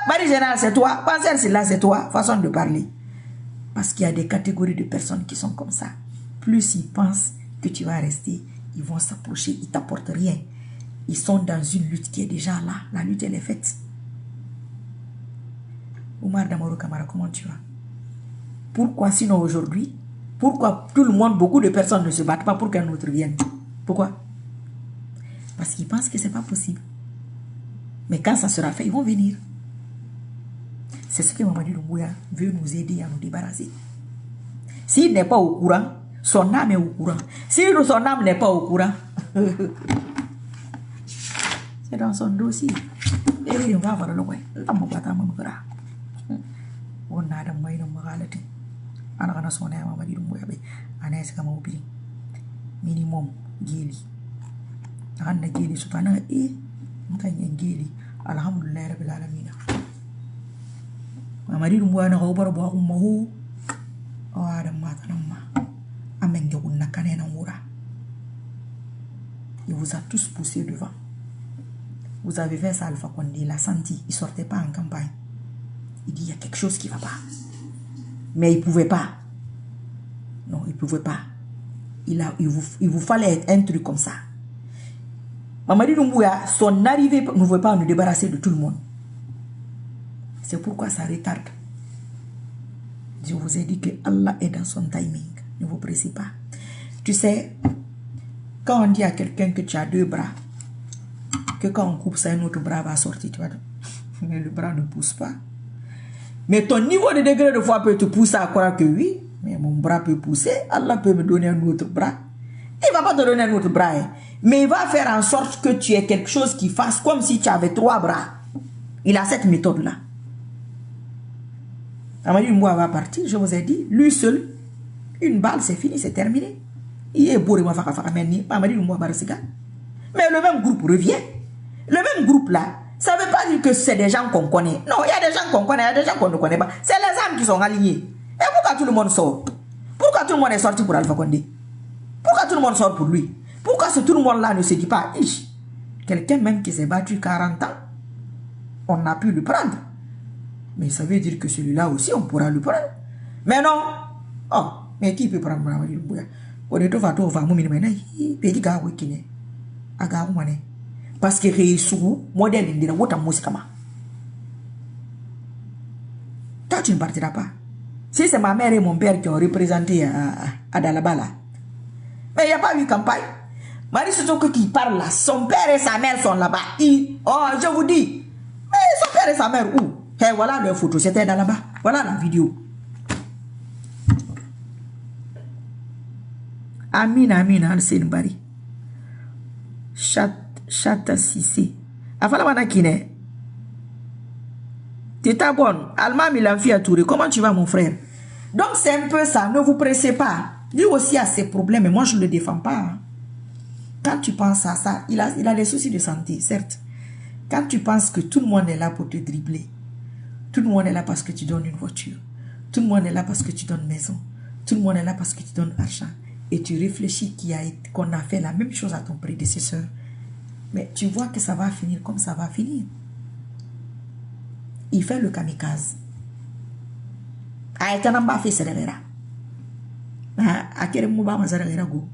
Barry Général, c'est toi. Penseur, c'est là, c'est toi. Façon de parler. Parce qu'il y a des catégories de personnes qui sont comme ça. Plus ils pensent que tu vas rester, ils vont s'approcher, ils ne t'apportent rien. Ils sont dans une lutte qui est déjà là. La lutte, elle est faite. Oumar Damaro Kamara, comment tu vas? Pourquoi sinon aujourd'hui, pourquoi tout le monde, beaucoup de personnes ne se battent pas pour qu'un autre vienne? Pourquoi? Parce qu'ils pensent que ce n'est pas possible. Mais quand ça sera fait, ils vont venir. C'est ce que Mamadi Doumbouya veut nous aider à nous débarrasser. S'il n'est pas au courant, son âme est au courant. Si son âme n'est pas au courant, c'est dans son dossier. Et on va voir le way. On a de moyens de moralité. On a son âme, Mamadi Doumbouya. On a ce qu'on a minimum, Gili. On a Gili, Soutana, et on a Gili. Alhamdulillah, Rabbil Alamina. Mamadi Doumbouya na robar bo akuma ho o adam mata namma amen jogun na kanena mura. Il vous a tous poussé devant. Vous avez fait ça, Alpha Condé, il a senti, il sortait pas en campagne. Il dit il y a quelque chose qui va pas. Mais il pouvait pas. Non, il pouvait pas. Il vous fallait un truc comme ça. Mamadi Doumbouya, son arrivée ne pouvait pas nous débarrasser de tout le monde. C'est pourquoi ça retarde. Je vous ai dit que Allah est dans son timing. Ne vous pressez pas. Tu sais, quand on dit à quelqu'un que tu as 2 bras, que quand on coupe ça, un autre bras va sortir, tu vois. Mais le bras ne pousse pas. Mais ton niveau de degré de foi peut te pousser à croire que oui, mais mon bras peut pousser. Allah peut me donner un autre bras. Il ne va pas te donner un autre bras. Mais il va faire en sorte que tu aies quelque chose qui fasse comme si tu avais 3 bras. Il a cette méthode-là. Mamadi Doumbouya va partir, je vous ai dit, lui seul, une balle, c'est fini, c'est terminé. Il est bourré, Mamadi Doumbouya Barasiga. Mais le même groupe revient. Le même groupe là, ça ne veut pas dire que c'est des gens qu'on connaît. Non, il y a des gens qu'on connaît, il y a des gens qu'on ne connaît pas. C'est les âmes qui sont alignés. Et pourquoi tout le monde sort? Pourquoi tout le monde est sorti pour Alpha Condé? Pourquoi tout le monde sort pour lui? Pourquoi tout le monde là ne se dit pas, quelqu'un même qui s'est battu 40 ans, on a pu le prendre. Mais ça veut dire que celui-là aussi, on pourra le prendre. Mais non. Oh, mais qui peut prendre Mamadi Doumbouya? Parce que Réissou, modèle indira, wota musikama. Toi, tu ne partiras pas. Si c'est ma mère et mon père qui ont représenté à Dalabala. Mais il n'y a pas eu campagne. Marie Sotoko qui parle là, son père et sa mère sont là-bas. Oh, je vous dis. Mais son père et sa mère, où? Hey, voilà leur photo, c'était là-bas. Voilà la vidéo. Amin, Al-Sen Bari. Chata Sissé. Afala wana kine. T'es bonne. Alma Milanfi a touré. Comment tu vas, mon frère? Donc, c'est un peu ça. Ne vous pressez pas. Lui aussi a ses problèmes, mais moi, je ne le défends pas. Hein. Quand tu penses à ça, il a des soucis de santé, certes. Quand tu penses que tout le monde est là pour te dribbler, tout le monde est là parce que tu donnes une voiture, tout le monde est là parce que tu donnes maison, tout le monde est là parce que tu donnes argent, et tu réfléchis qu'on a fait la même chose à ton prédécesseur, mais tu vois que ça va finir comme ça va finir. Il fait le kamikaze. Aïtanamba fait Serera. Akeremouba Mazarera go.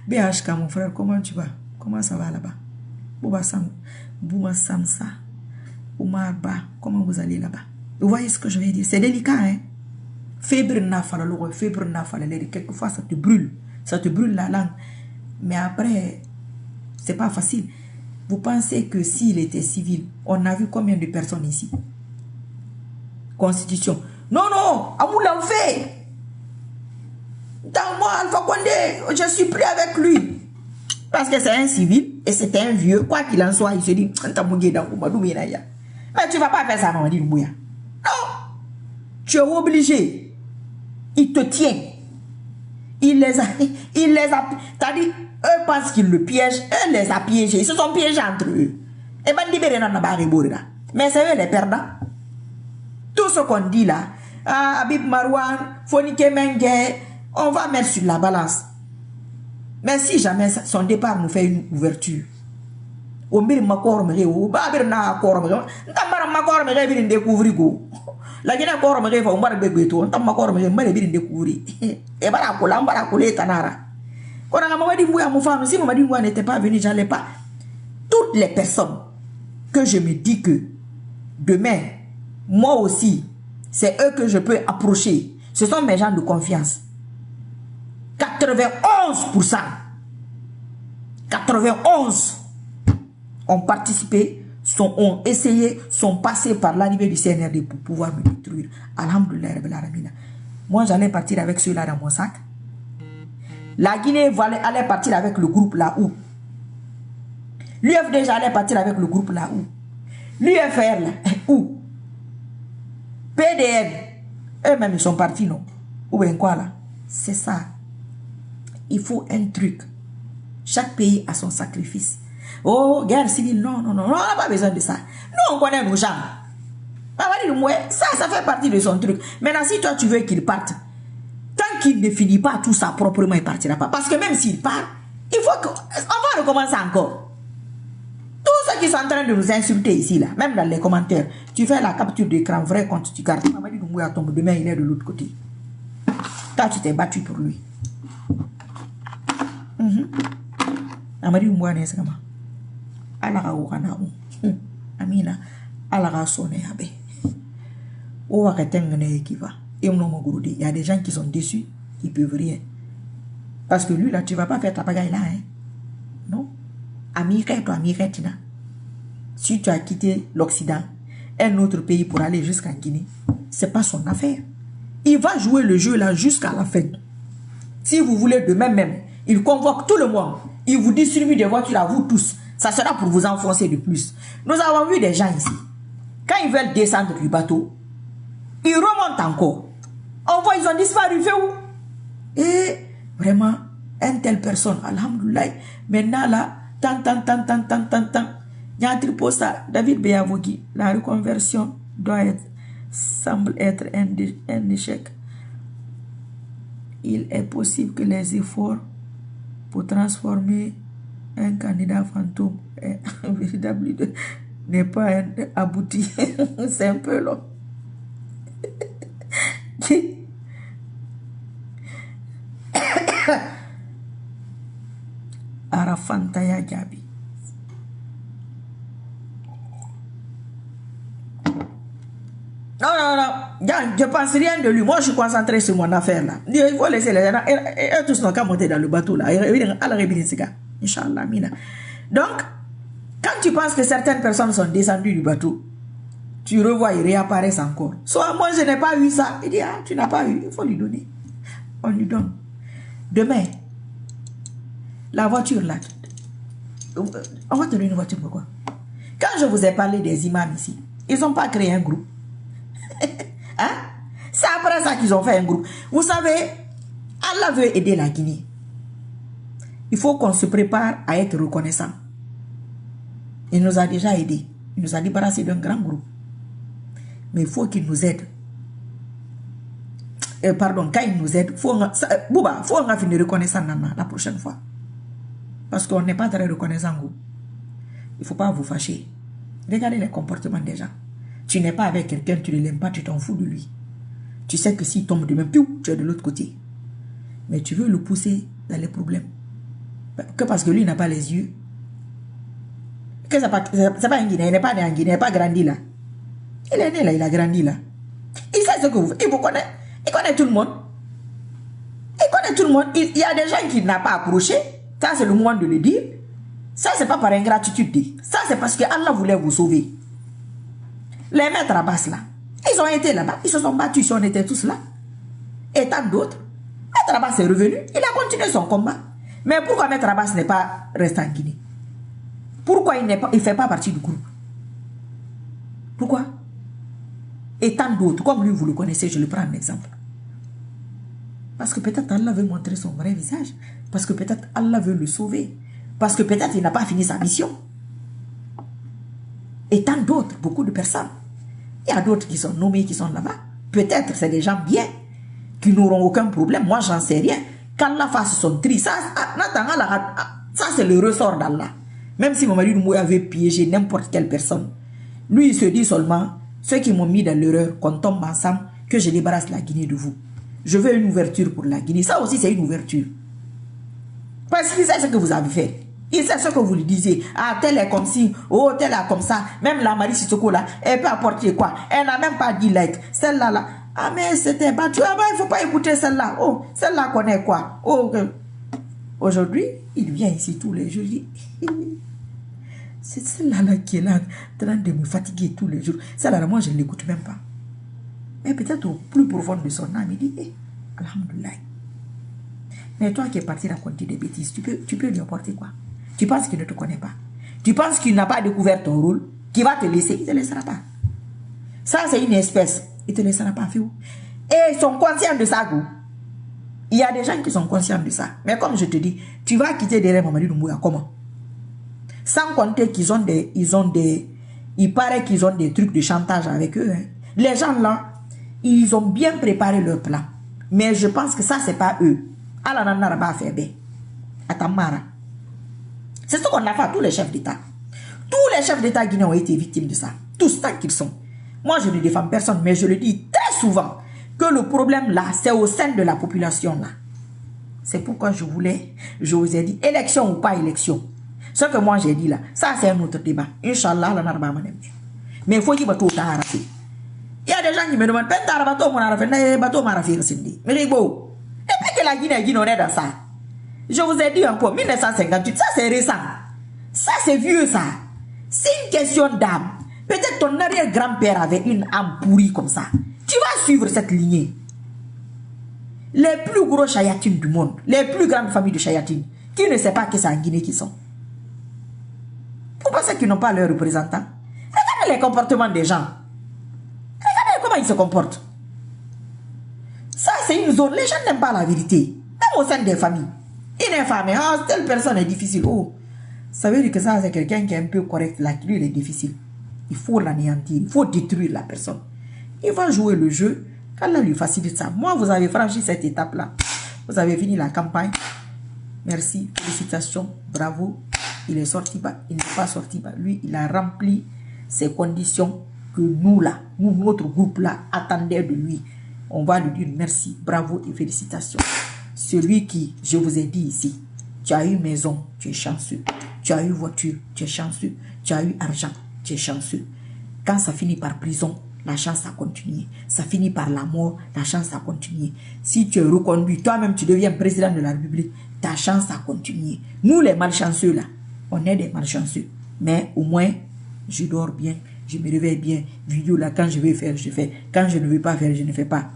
BHK, mon frère, comment tu vas? Comment ça va là-bas? Bouma Samsa. Oumar Ba, comment vous allez là-bas? Vous voyez ce que je vais dire? C'est délicat, hein? Fibre n'a pas le fibre n'a pas le quelquefois ça te brûle la langue. Mais après, c'est pas facile. Vous pensez que s'il était civil, on a vu combien de personnes ici? Constitution. Non, non, Amoula fait. Dans moi, Alpha Condé, je suis pris avec lui. Parce que c'est un civil et c'est un vieux. Quoi qu'il en soit, il se dit, mais tu ne vas pas faire ça, non, non. Tu es obligé. Il te tient. Il les a, t'as dit, eux pensent qu'ils le piègent, eux les a piégés, ils se sont piégés entre eux. Et ben libéré dans la barre. Mais c'est eux les perdants. Tout ce qu'on dit là, Habib Marouane, Fonike Mengue, on va mettre sur la balance. Mais si jamais son départ nous fait une ouverture, on va découvrir. La Guinée encore me rêve, on va découvrir. On va découvrir. Et voilà, on va coller Tanara. Quand on m'a dit, moi, mon femme, si on m'a dit, moi, n'était pas venu, j'allais pas. Toutes les personnes que je me dis que demain, moi aussi, c'est eux que je peux approcher. Ce sont mes gens de confiance. 91%. 91 ont participé, ont essayé, sont passés par l'arrivée du CNRD pour pouvoir me détruire. Alhamdoulilah. Moi, j'allais partir avec ceux-là dans mon sac. La Guinée allait partir avec le groupe là-haut. L'UFD allait partir avec le groupe là-haut. L'UFR là, où? PDN, eux-mêmes ils sont partis, non? Ou bien quoi là? C'est ça. Il faut un truc. Chaque pays a son sacrifice. Oh, guerre civile, non, on n'a pas besoin de ça. Nous, on connaît nos gens. Ça fait partie de son truc. Maintenant, si toi, tu veux qu'il parte, tant qu'il ne finit pas tout ça proprement, il ne partira pas. Parce que même s'il part, il faut qu'on va recommencer encore. Tous ceux qui sont en train de nous insulter ici, là, même dans les commentaires, tu fais la capture d'écran vrai quand tu gardes. Mamadi Doumbouya tombe demain, il est de l'autre côté. Toi, tu t'es battu pour lui. Mamadi Doumbouya n'est pas comment. Alara Ourana. Amina. Alara Sonne Abe. Ou Aretengene qui va. Et il y a des gens qui sont déçus, qui peuvent rien. Parce que lui, là, tu ne vas pas faire ta bagaille là, hein. Non. Amiretina. Si tu as quitté l'Occident, un autre pays pour aller jusqu'en Guinée, ce n'est pas son affaire. Il va jouer le jeu là jusqu'à la fin. Si vous voulez demain même, il convoque tout le monde. Il vous distribue des voitures à vous tous. Ça sera pour vous enfoncer de plus. Nous avons vu des gens ici. Quand ils veulent descendre du bateau, ils remontent encore. On voit, ils ont disparu. Fait où? Et vraiment, une telle personne, alhamdoulilah, maintenant là, tant. Il y a un truc pour ça. David Beyavogi, la reconversion semble être un échec. Il est possible que les efforts pour transformer un candidat fantôme véritable n'est pas abouti. C'est un peu long. Arafantaya Gabi. Non. Je pense rien de lui. Moi, je suis concentré sur mon affaire là. Il faut laisser les gens. Et tous n'ont qu'à monter dans le bateau là. Inch'Allah. Donc, quand tu penses que certaines personnes sont descendues du bateau, tu revois, ils réapparaissent encore. Soit moi, je n'ai pas eu ça. Il dit, ah, tu n'as pas eu. Il faut lui donner. On lui donne. Demain, la voiture là, on va te donner une voiture pourquoi? Quand je vous ai parlé des imams ici, ils n'ont pas créé un groupe. Hein? C'est après ça qu'ils ont fait un groupe. Vous savez, Allah veut aider la Guinée. Il faut qu'on se prépare à être reconnaissant. Il nous a déjà aidés. Il nous a débarrassé d'un grand groupe. Mais il faut qu'il nous aide. Pardon, quand il nous aide, il faut qu'on finisse reconnaissant la prochaine fois. Parce qu'on n'est pas très reconnaissant. Il ne faut pas vous fâcher. Regardez les comportements des gens. Tu n'es pas avec quelqu'un, tu ne l'aimes pas, tu t'en fous de lui. Tu sais que s'il tombe de même, tu es de l'autre côté. Mais tu veux le pousser dans les problèmes. Que parce que lui n'a pas les yeux. Que c'est pas un Guinéen, il n'est pas né en Guinée, il n'est pas grandi là. Il est né là, il a grandi là. Il sait ce que vous faites, il vous connaît. Il connaît tout le monde. Il connaît tout le monde. Il y a des gens qui n'ont pas approché. Ça, c'est le moment de le dire. Ça, c'est pas par ingratitude. Ça, c'est parce que Allah voulait vous sauver. Les maîtres Abbas là, ils ont été là-bas, ils se sont battus, on était tous là. Et tant d'autres. Maître Abbas est revenu, il a continué son combat. Mais pourquoi Maître Abbas n'est pas resté en Guinée? Pourquoi il ne fait pas partie du groupe? Pourquoi? Et tant d'autres, comme lui, vous le connaissez, je le prends en exemple. Parce que peut-être Allah veut montrer son vrai visage. Parce que peut-être Allah veut le sauver. Parce que peut-être il n'a pas fini sa mission. Et tant d'autres, beaucoup de personnes. Il y a d'autres qui sont nommés, qui sont là-bas. Peut-être c'est des gens bien, qui n'auront aucun problème. Moi, j'en sais rien. Qu'Allah fasse son tri. Ça c'est le ressort d'Allah. Même si Mamadou Doumbouya avait piégé n'importe quelle personne. Lui, il se dit seulement, ceux qui m'ont mis dans l'erreur, qu'on tombe ensemble, que je débarrasse la Guinée de vous. Je veux une ouverture pour la Guinée. Ça aussi, c'est une ouverture. Parce qu'il sait ce que vous avez fait. Il sait ce que vous lui disiez. Ah, tel est comme ci, oh, tel est comme ça. Même la Marie Sissoko là, elle peut apporter quoi? Elle n'a même pas dit like. Celle-là, là. Ah, mais c'était battu. Ah, ben, il ne faut pas écouter celle-là. Oh, celle-là connaît quoi? Oh, aujourd'hui, il vient ici tous les jours. C'est celle-là là, qui est là, en train de me fatiguer tous les jours. Celle-là, moi, je ne l'écoute même pas. Mais peut-être au plus profond de son âme, il dit, eh, alhamdoulilah. Mais toi qui es parti raconter des bêtises, tu peux lui apporter quoi? Tu penses qu'il ne te connaît pas? Tu penses qu'il n'a pas découvert ton rôle? Qu'il va te laisser? Il ne te laissera pas. Ça, c'est une espèce. Il ne te laissera pas, Féo. Et ils sont conscients de ça, go. Il y a des gens qui sont conscients de ça. Mais comme je te dis, tu vas quitter derrière Mamadou Doumbouya, comment? Sans compter qu'ils ont il paraît qu'ils ont des trucs de chantage avec eux. Hein. Les gens là, ils ont bien préparé leur plan. Mais je pense que ça, c'est pas eux. C'est ce qu'on a fait à tous les chefs d'État. Tous les chefs d'État guinéens ont été victimes de ça. Tous tant qu'ils sont. Moi, je ne défends personne, mais je le dis très souvent que le problème là, c'est au sein de la population là. C'est pourquoi je vous ai dit, élection ou pas élection. Ce que moi j'ai dit là, ça c'est un autre débat. Inch'Allah, mais il faut qu'il y ait tout à faire. Il y a des gens qui me demandent, mais les beaux, et puis que la Guinée est dans ça. Je vous ai dit encore, 1958, ça c'est récent. Ça c'est vieux ça. C'est une question d'âme. Peut-être ton arrière-grand-père avait une âme pourrie comme ça. Tu vas suivre cette lignée. Les plus gros chayatines du monde, les plus grandes familles de chayatines, qui ne sait pas que c'est en Guinée qu'ils sont. Vous pensez qu'ils n'ont pas leurs représentants? Regardez les comportements des gens. Regardez comment ils se comportent. Ça, c'est une zone. Les gens n'aiment pas la vérité. Même au sein des familles. Une infâme, oh, telle personne est difficile. Oh, ça veut dire que ça, c'est quelqu'un qui est un peu correct. Là, qui lui, il est difficile. Il faut l'anéantir. Il faut détruire la personne. Il va jouer le jeu. qu'Allah lui facilite ça. Moi, vous avez franchi cette étape-là. Vous avez fini la campagne. Merci, félicitations, bravo. Il est sorti bas, il n'est pas sorti bas. Lui, il a rempli ces conditions que nous, là, nous, notre groupe-là, attendait de lui. On va lui dire merci, bravo et félicitations. Celui qui, je vous ai dit ici, tu as eu maison, tu es chanceux. Tu as eu voiture, tu es chanceux. Tu as eu argent, tu es chanceux. Quand ça finit par prison, la chance a continué. Ça finit par la mort, la chance a continué. Si tu es reconduit, toi-même tu deviens président de la République, ta chance a continué. Nous les malchanceux là, on est des malchanceux. Mais au moins, je dors bien, je me réveille bien. Vidéo là, quand je veux faire, je fais. Quand je ne veux pas faire, je ne fais pas.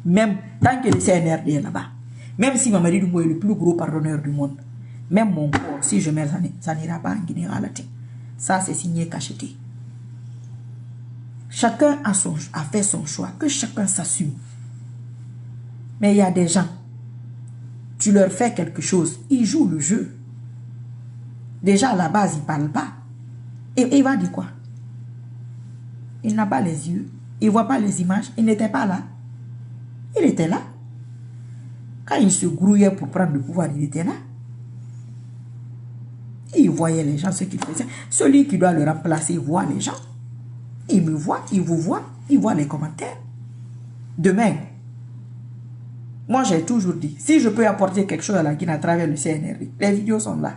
Même tant que le CNRD est là-bas. Même si Mamadou Doumbouya est le plus gros pardonneur du monde. Même mon corps, si je mets ça n'ira pas en Guinée à la tête. Ça, c'est signé cacheté. Chacun a fait son choix. Que chacun s'assume. Mais il y a des gens, tu leur fais quelque chose, ils jouent le jeu. Déjà, à la base, ils ne parlent pas. Et il va dire quoi? Il n'a pas les yeux. Il ne voit pas les images. Il n'était pas là. Il était là. Quand il se grouillait pour prendre le pouvoir, il était là. Il voyait les gens, ce qu'il faisait. Celui qui doit le remplacer voit les gens. Il me voit, il vous voit, il voit les commentaires. Demain, moi j'ai toujours dit, si je peux apporter quelque chose à la Guinée à travers le CNRD, les vidéos sont là.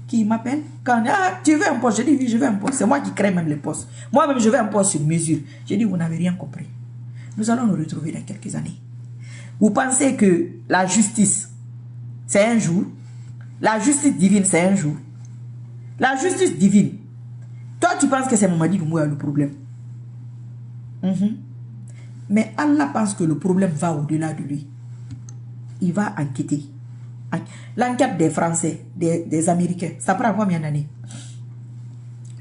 Qui m'appelle? Quand tu veux un poste, je dis oui, je veux un poste. C'est moi qui crée même les postes. Moi-même, je veux un poste sur mesure. Je dis, vous n'avez rien compris. Nous allons nous retrouver dans quelques années. Vous pensez que la justice, c'est un jour? La justice divine, c'est un jour? La justice divine. Toi, tu penses que c'est Mamadi Doumbouya le problème. Mais Allah pense que le problème va au-delà de lui. Il va enquêter. L'enquête des Français, des Américains, ça prend combien d'années?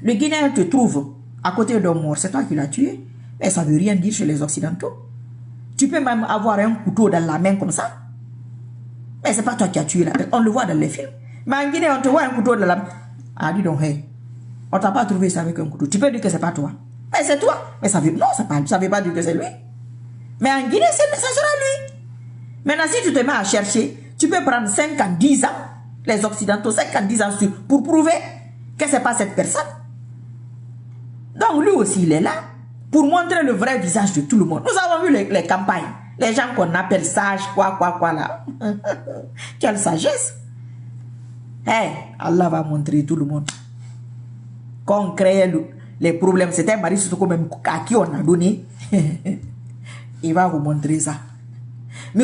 Le Guinéen te trouve à côté d'un mort, c'est toi qui l'as tué. Mais ça ne veut rien dire chez les Occidentaux. Tu peux même avoir un couteau dans la main comme ça. Mais c'est pas toi qui as tué la personne. On le voit dans les films. Mais en Guinée, on te voit un couteau dans la main. Ah, dis donc, hey, on t'a pas trouvé ça avec un couteau. Tu peux dire que c'est pas toi. Mais c'est toi. Mais ça veut, non, ça veut pas dire que c'est lui. Mais en Guinée, ça sera lui. Maintenant, si tu te mets à chercher, tu peux prendre 5 ans, 10 ans, les Occidentaux, 5 ans, 10 ans pour prouver que c'est pas cette personne. Donc, lui aussi, il est là pour montrer le vrai visage de tout le monde. Nous avons vu les campagnes. Les gens qu'on appelle sages, quoi là. Quelle sagesse. Hey, Allah va montrer tout le monde. Quand on crée les problèmes, c'était Marie Sotoko même à qui on a donné. Il va vous montrer ça. Tout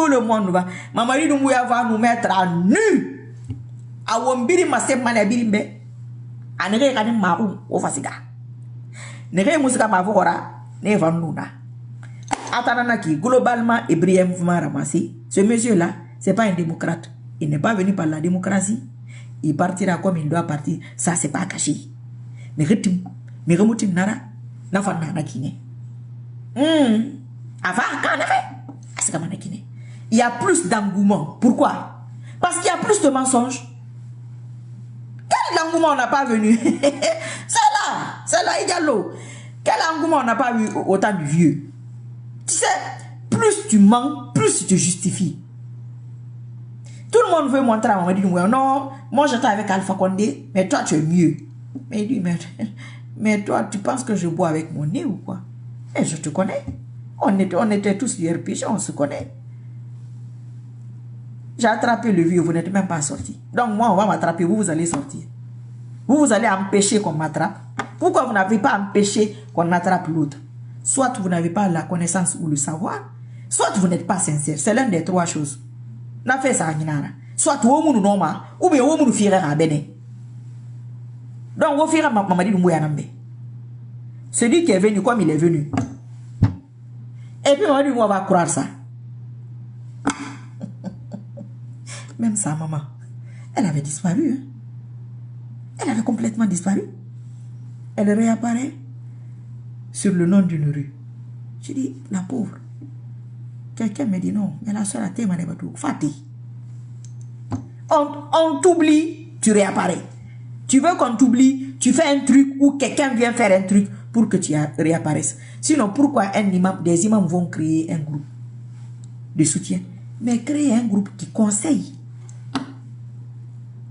le monde va. Mamadi Doumbouya va nous mettre à nu. A wombiri masem manabiri mbe. Anere kani maru o fasiga. Nere musika mavora ne vanduna. Atananaki globalement Hébreu mouvement ramassé. Ce monsieur-là, c'est pas un démocrate. Il n'est pas venu par la démocratie. Il partira comme il doit partir. Ça, c'est pas caché. Mais remutim nara na fanna na kine. Il y a plus d'engouement. Pourquoi? Parce qu'il y a plus de mensonges. Quel engouement on n'a pas venu? C'est là, Igalo. Quel engouement on n'a pas vu au temps du vieux? Tu sais, plus tu mens, plus tu te justifies. Tout le monde veut montrer à Mamadi Doumbouya, non, moi j'étais avec Alpha Condé, mais toi tu es mieux. Mais il dit, mais toi tu penses que je bois avec mon nez ou quoi? Et je te connais. On était tous du RPG, on se connaît. J'ai attrapé le vieux, vous n'êtes même pas sorti. Donc moi, on va m'attraper, vous allez sortir. Vous allez empêcher qu'on m'attrape. Pourquoi vous n'avez pas empêché qu'on attrape l'autre? Soit vous n'avez pas la connaissance ou le savoir, soit vous n'êtes pas sincère. C'est l'une des 3 choses. N'a fait ça, soit vous ou non, ou bien vous firez à Béné. Donc vous firez à Mamadi Doumbouya Nambe. Celui qui est venu comme il est venu. Et puis Mamadi Doumbouya va croire ça. Même sa maman, elle avait disparu. Hein? Elle avait complètement disparu. Elle réapparaît sur le nom d'une rue. Je dis, la pauvre. Quelqu'un me dit non, mais la soeur a témoigné. Fatih. On t'oublie, tu réapparais. Tu veux qu'on t'oublie, tu fais un truc ou quelqu'un vient faire un truc pour que tu réapparaisses. Sinon, pourquoi des imams vont créer un groupe de soutien? Mais créer un groupe qui conseille.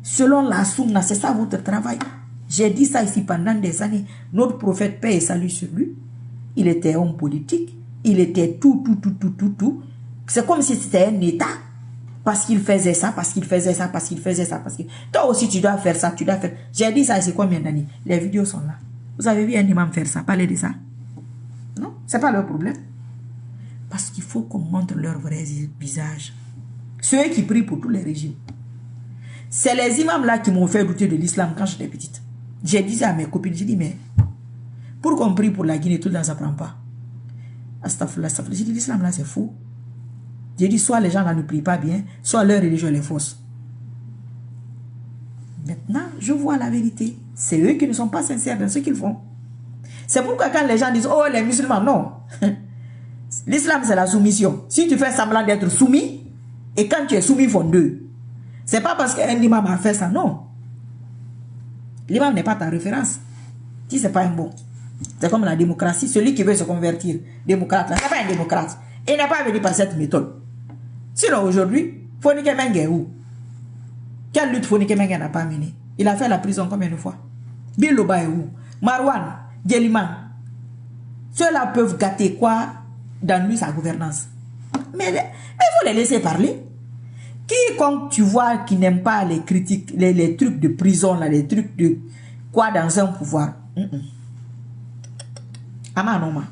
Selon la sunna, c'est ça votre travail. J'ai dit ça ici pendant des années. Notre prophète, paix et salut sur lui, il était homme politique, il était tout. C'est comme si c'était un état. Parce qu'il faisait ça, parce qu'il faisait ça. Toi aussi, tu dois faire ça, tu dois faire. J'ai dit ça ici combien d'années? Les vidéos sont là. Vous avez vu un imam faire ça, parler de ça? Non, c'est pas leur problème. Parce qu'il faut qu'on montre leur vrai visage. Ceux qui prient pour tous les régimes. C'est les imams là qui m'ont fait douter de l'islam quand j'étais petite. J'ai dit ça à mes copines, j'ai dit mais pour qu'on prie pour la Guinée, tout le temps ça prend pas. Astaghfirullah. J'ai dit l'islam là c'est fou. J'ai dit soit les gens là ne prient pas bien, soit leur religion est fausse. Maintenant, je vois la vérité. C'est eux qui ne sont pas sincères dans ce qu'ils font. C'est pourquoi quand les gens disent oh les musulmans, non. L'islam c'est la soumission. Si tu fais semblant d'être soumis, et quand tu es soumis, ils font 2. C'est pas parce qu'un imam a fait ça, non. L'imam n'est pas ta référence. Si c'est pas un bon. C'est comme la démocratie. Celui qui veut se convertir, démocrate, c'est pas un démocrate. Il n'est pas venu par cette méthode. Sinon aujourd'hui, Fonike Mengue est où? Quelle lutte Fonike Mengue n'a pas menée? Il a fait la prison combien de fois? Bill Loba est où? Marwan, Guéliman. Ceux-là peuvent gâter quoi dans lui sa gouvernance? Mais il faut les laisser parler. Quiconque tu vois qui n'aime pas les critiques, les trucs de prison, là, les trucs de quoi dans un pouvoir. Amanoma.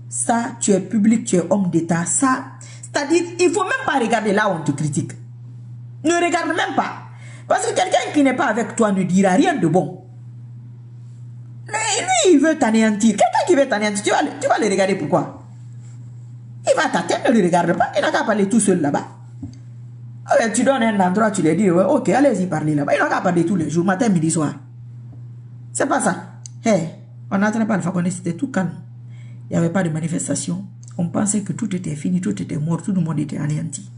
Ça, tu es public, tu es homme d'État. Ça, C'est-à-dire, il ne faut même pas regarder là où on te critique. Ne regarde même pas. Parce que quelqu'un qui n'est pas avec toi ne dira rien de bon. Lui, il veut t'anéantir. Quelqu'un qui veut t'anéantir, tu vas le regarder pourquoi? Il va t'atteindre, ne le regarde pas. Il n'a qu'à parler tout seul là-bas. Tu donnes un endroit, tu lui dis, ouais, ok, allez-y parler là-bas. Il n'a qu'à parler tous les jours, matin, midi, soir. C'est pas ça. Hey, on n'entendait pas le Fakonde, c'était tout calme. Il n'y avait pas de manifestation. On pensait que tout était fini, tout était mort, tout le monde était anéanti.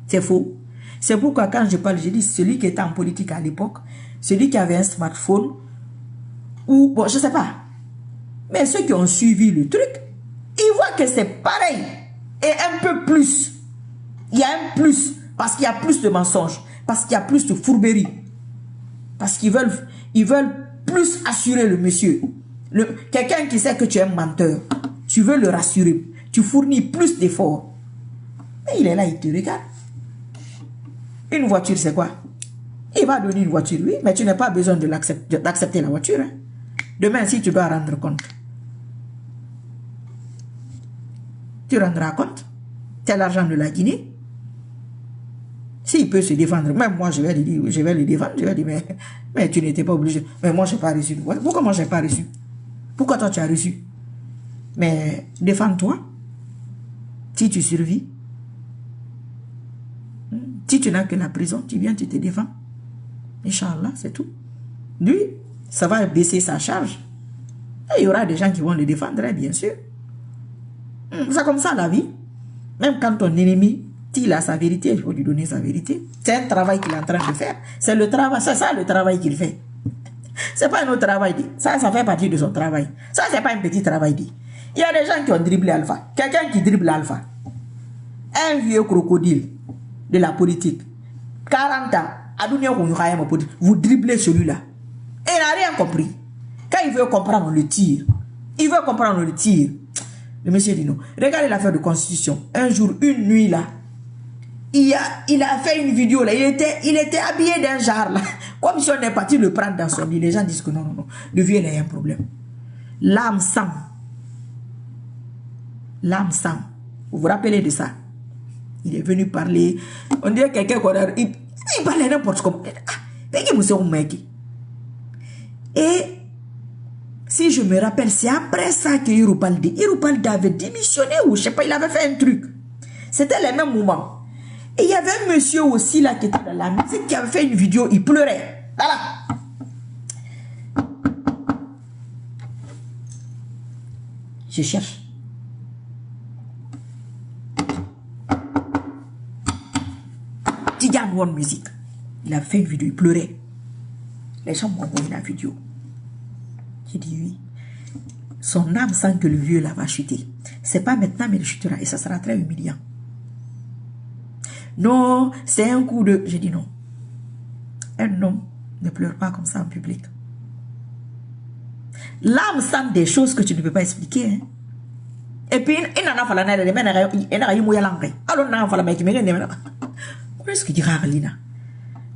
C'est faux. C'est pourquoi quand je parle, je dis celui qui était en politique à l'époque, celui qui avait un smartphone, ou, bon, je sais pas. Mais ceux qui ont suivi le truc, ils voient que c'est pareil. Et un peu plus. Il y a un plus. Parce qu'il y a plus de mensonges. Parce qu'il y a plus de fourberie. Parce qu'ils veulent plus assurer le monsieur. Quelqu'un qui sait que tu es un menteur. Tu veux le rassurer. Tu fournis plus d'efforts. Mais il est là, il te regarde. Une voiture, c'est quoi? Il va donner une voiture, oui, mais tu n'as pas besoin d'accepter la voiture. Hein. Demain, si tu dois rendre compte, tu rendras compte. C'est l'argent de la Guinée. S'il peut se défendre, même moi, je vais le défendre. Je vais dire, mais tu n'étais pas obligé. Mais moi, je n'ai pas reçu. Pourquoi moi, je n'ai pas reçu? Pourquoi toi, tu as reçu? Mais défends-toi. Si tu survis. Si tu n'as que la prison, tu viens, tu te défends. Inch'Allah, c'est tout. Lui, ça va baisser sa charge. Et il y aura des gens qui vont le défendre, bien sûr. C'est comme ça la vie. Même quand ton ennemi, il a sa vérité, il faut lui donner sa vérité. C'est un travail qu'il est en train de faire. C'est le travail, c'est ça le travail qu'il fait. C'est pas un autre travail. Ça fait partie de son travail. Ça, c'est pas un petit travail. Il y a des gens qui ont dribblé Alpha. Quelqu'un qui dribble Alpha. Un vieux crocodile de la politique. 40 ans. Vous dribblez celui-là. Et il n'a rien compris. Quand il veut comprendre, on le tire. Il veut comprendre, on le tire. Le monsieur dit non. Regardez l'affaire de constitution. Un jour, une nuit là, il a fait une vidéo là. Il était habillé d'un genre là. Comme si on est parti le prendre dans son lit. Les gens disent que non, non, non. Le vieux, il a un problème. L'âme sang. L'âme sang. Vous vous rappelez de ça? Il est venu parler. On dirait quelqu'un qu'on a... Il parlait n'importe comment. Et si je me rappelle, c'est après ça que Iroupaldi avait démissionné ou je sais pas, il avait fait un truc. C'était les mêmes moments. Et il y avait un monsieur aussi là qui était dans la musique qui avait fait une vidéo, il pleurait. Voilà. Je cherche. Tidiane One Music. Il a fait une vidéo, il pleurait. Les gens m'ont envoyé la vidéo. J'ai dit oui. Son âme sent que le vieux là va chuter. C'est pas maintenant, mais il chutera. Et ça sera très humiliant. Non, c'est un coup de... J'ai dit non. Un homme ne pleure pas comme ça en public. L'âme sent des choses que tu ne peux pas expliquer. Hein. Et puis, il n'en a pas la nez. Il n'en a pas la langue. Alors, il n'en a pas la mec. Qu'est-ce que tu as dit?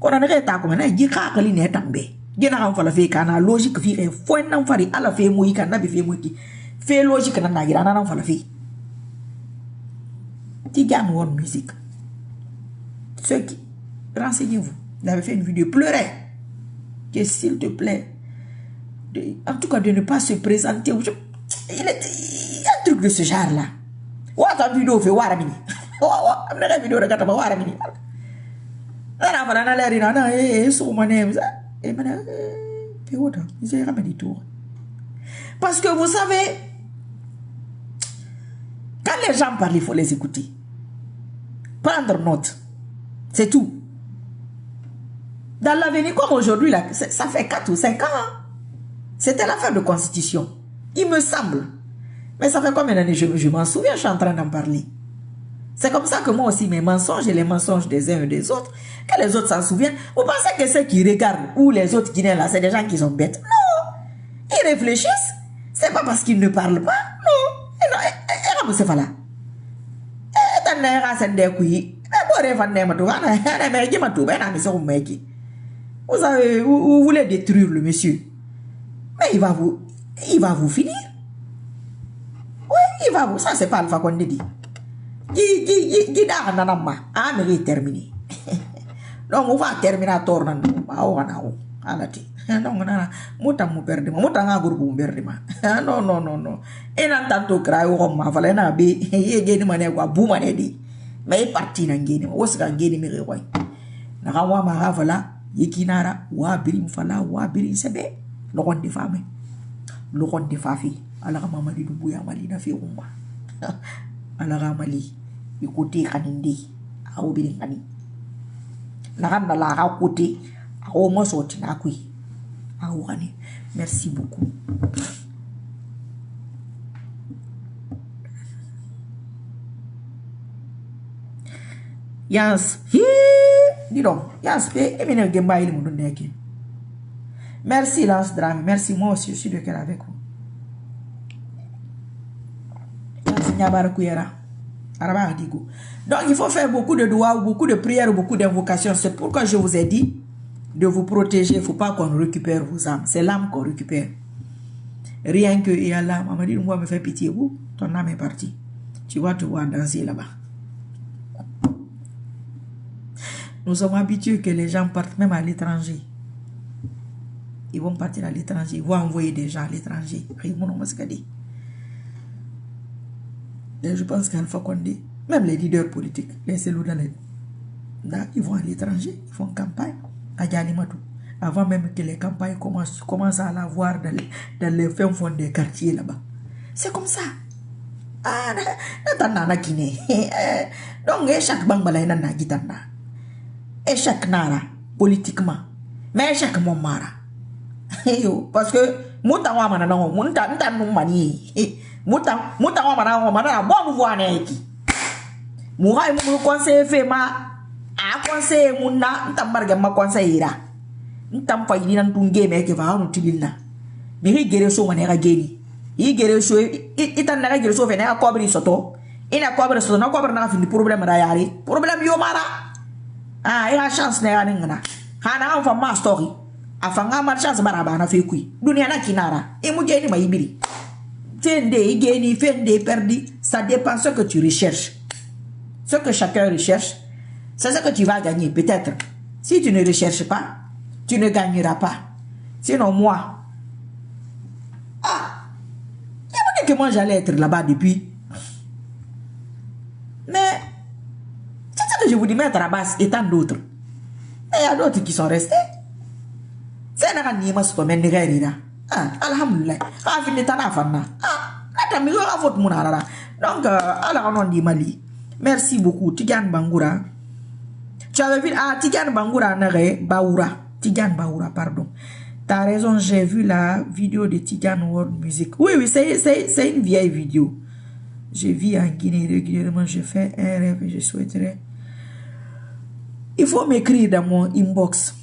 Quand on a ta comme on a dit qu'il est tombé. Je n'ai pas fait qu'un logique fait foi n'en fait à la fait mouille qu'un n'a fait mouille. Fait logique n'en a rien en fait. Tidiane One Music. Ceux qui renseignez-vous. Il avait fait une vidéo pleurait. Que s'il te plaît, en tout cas de ne pas se présenter. Il y a un truc de ce genre là. What a vidéo fait Waramini. I'm not a vidéo de Gatama Waramini. Parce que vous savez, quand les gens parlent, il faut les écouter. Prendre note. C'est tout. Dans l'avenir, comme aujourd'hui, ça fait 4 ou 5 ans. C'était l'affaire de constitution. Il me semble. Mais ça fait combien d'années? Je m'en souviens, je suis en train d'en parler. C'est comme ça que moi aussi, mes mensonges et les mensonges des uns et des autres, quand les autres s'en souviennent, vous pensez que ceux qui regardent ou les autres Guinéens là, c'est des gens qui sont bêtes? Non! Ils réfléchissent. C'est pas parce qu'ils ne parlent pas. Non. Vous savez, vous voulez détruire le monsieur. Mais il va vous finir. Oui, il va vous. Ça, c'est pas Alpha Condé dit. Gida nanama. Ah, mais terminé. Donc, on va terminer à tourner. Alati. Non, non, muta mu perdi ma muta nga groupe mu perdi ma. Non, non, non, non. Et nan tanto cry o ma fala na be ye geni mané kwa bu mané di. Mais parti na ngeni o sika ngeni mi rewa. Na ka wa ma fala yekinara wa biri mu fala wa biri sebe. Lo kon di fami. Lo kon di fafi. Ala ka mama di dubu ya mali na fi umma. Ala ka mali ikuti kanindi. Au biri kani. Na kan la ka kuti. Au mo soti na kui. Aouani, merci beaucoup. Yans, dis donc, Yans, merci Lance Drame, merci, moi aussi je suis de cœur avec vous. Donc il faut faire beaucoup de doigts, beaucoup de prières, beaucoup d'invocations. C'est pourquoi je vous ai dit de vous protéger. Il ne faut pas qu'on récupère vos âmes. C'est l'âme qu'on récupère. Rien que, et Allah, maman dit, moi, me fait pitié, vous, ton âme est partie. Tu vas te voir danser là-bas. Nous sommes habitués que les gens partent même à l'étranger. Ils vont partir à l'étranger. Ils vont envoyer des gens à l'étranger. Je pense qu'Alpha Condé, même les leaders politiques, les cellulaires, ils vont à l'étranger, ils font campagne. Avant même que les campagnes commencent à la voir dans les fins fonds des quartiers là-bas. C'est comme ça. Ah, donc, chaque bambala est na gitana. Et chaque nara, politiquement. Mais chaque momara. Parce que, mouta mana non, mouta nous mani. Mouta mana, bon voir neki. Moura mou conseil fait ma. A conseil muna ntambarga ma conseillera ntam fa yina ntunge me ke va onu tililla mi ri gere so wane ga geni yi gere so itan na ga gere so fe na ko bri soto ina ko bri soto na ko bri na fi problème da yari problème yo mara ah ira chance na yani ngana hana an fa ma story afanga ma chance baraba na fe kui dunia na kinara e mu geni ma yibiri fende geni fende perdi ça dépend ce que tu recherches, ce que chacun recherche. C'est ce que tu vas gagner, peut-être. Si tu ne recherches pas, tu ne gagneras pas. Sinon, moi, il y a que moi j'allais être là-bas depuis. Mais, c'est ce que je vous dis, mettre à la base et tant d'autres. Mais il y a d'autres qui sont restés. C'est un peu de temps, mais alhamdulillah. Donc, alors on dit Mali. Merci beaucoup, Tidiane Bangoura. Tu avais vu, Tidiane Bangoura, Tidiane Baoura, pardon. T'as raison, j'ai vu la vidéo de Tidiane World Music. Oui, c'est une vieille vidéo. Je vis en Guinée régulièrement, je fais un rêve et je souhaiterais. Il faut m'écrire dans mon inbox.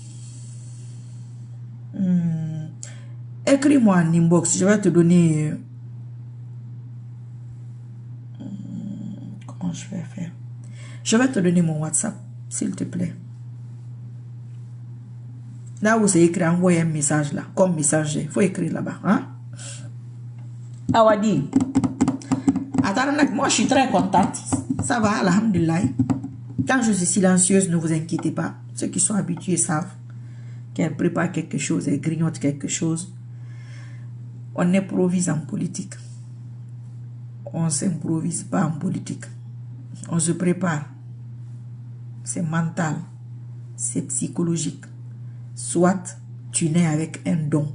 Écris-moi en inbox, je vais te donner... comment je vais faire? Je vais te donner mon WhatsApp. S'il te plaît. Là où c'est écrit, envoyez un message là. Comme messager. Il faut écrire là-bas. Hein? Awadi. Attends, moi je suis très contente. Ça va, alhamdulillah. Quand je suis silencieuse, ne vous inquiétez pas. Ceux qui sont habitués savent qu'elle prépare quelque chose, elle grignote quelque chose. On improvise en politique. On ne s'improvise pas en politique. On se prépare. C'est mental, c'est psychologique. Soit tu nais avec un don.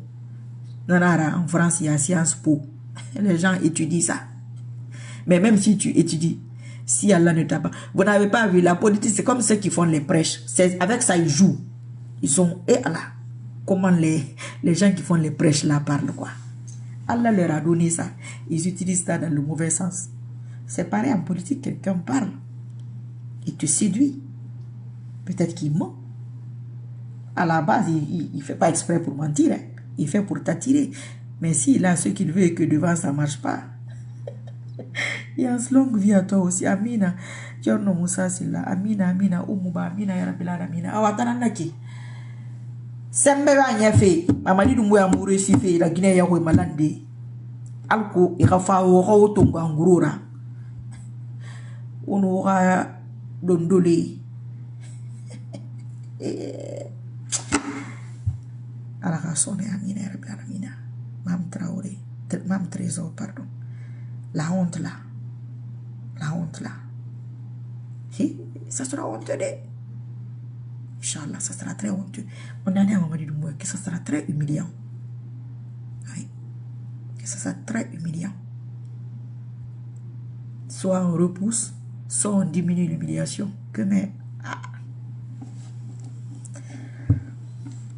En France, il y a Sciences Po. Les gens étudient ça. Mais même si tu étudies, si Allah ne t'a pas... Vous n'avez pas vu, la politique, c'est comme ceux qui font les prêches. Avec ça, ils jouent. Ils sont... Et Allah, comment les gens qui font les prêches là parlent quoi? Allah leur a donné ça. Ils utilisent ça dans le mauvais sens. C'est pareil en politique, quelqu'un parle. Il te séduit. Peut-être qu'il ment. À la base, il ne fait pas exprès pour mentir. Hein. Il fait pour t'attirer. Mais s'il a ce qu'il veut et que devant ça ne marche pas, il y a une longue vie à toi aussi. Amina. Diorno Moussa Silla. Amina, Amina, Umuba, Amina, Yarabila, Amina. Awatananaki. Sembe va nyefe. Mamadi dumwe amoureux si fait la Guinée yawe malande. Alko, irafa woko tongo angurura. on aura dondolé. Alors, sonné Amina, Amina, Mam Traoré, Mam Trésor, pardon. La honte là. La honte là. Ça sera honteux. Inch'Allah, ça sera très honteux. On en est à Mamadou Doumbouya que ça sera très humiliant. Oui. Que ça sera très humiliant. Soit on repousse, soit on diminue l'humiliation. Que mais. Ah.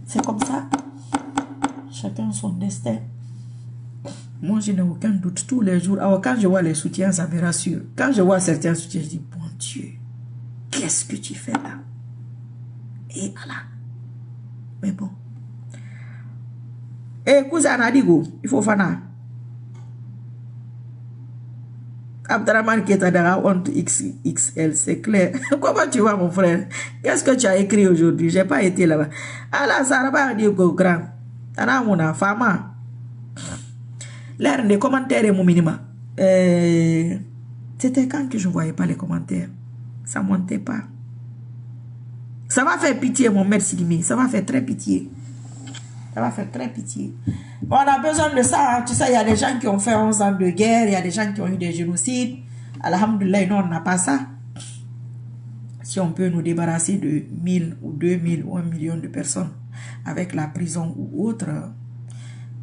C'est comme ça. Chacun son destin. Moi, je n'ai aucun doute. Tous les jours, alors, quand je vois les soutiens, ça me rassure. Quand je vois certains soutiens, je dis, bon Dieu, qu'est-ce que tu fais là? Et voilà. Mais bon. Eh, cousin Nadigo, il faut faire. Abdraman qui est à la honte XXL, c'est clair. Comment tu vois, mon frère? Qu'est-ce que tu as écrit aujourd'hui? J'ai pas été là-bas. Alors, ça va pas dire que grand. Tana mon femme. L'air des commentaires est mon minimum. C'était quand que je ne voyais pas les commentaires. Ça ne montait pas. Ça va faire pitié, mon maître Sidimi. Ça va faire très pitié. Ça va faire très pitié. Bon, on a besoin de ça. Hein. Tu sais, il y a des gens qui ont fait 11 ans de guerre. Il y a des gens qui ont eu des génocides. Alhamdulillah, nous, on n'a pas ça. Si on peut nous débarrasser de 1000 ou 2000 ou 1 million de personnes avec la prison ou autre,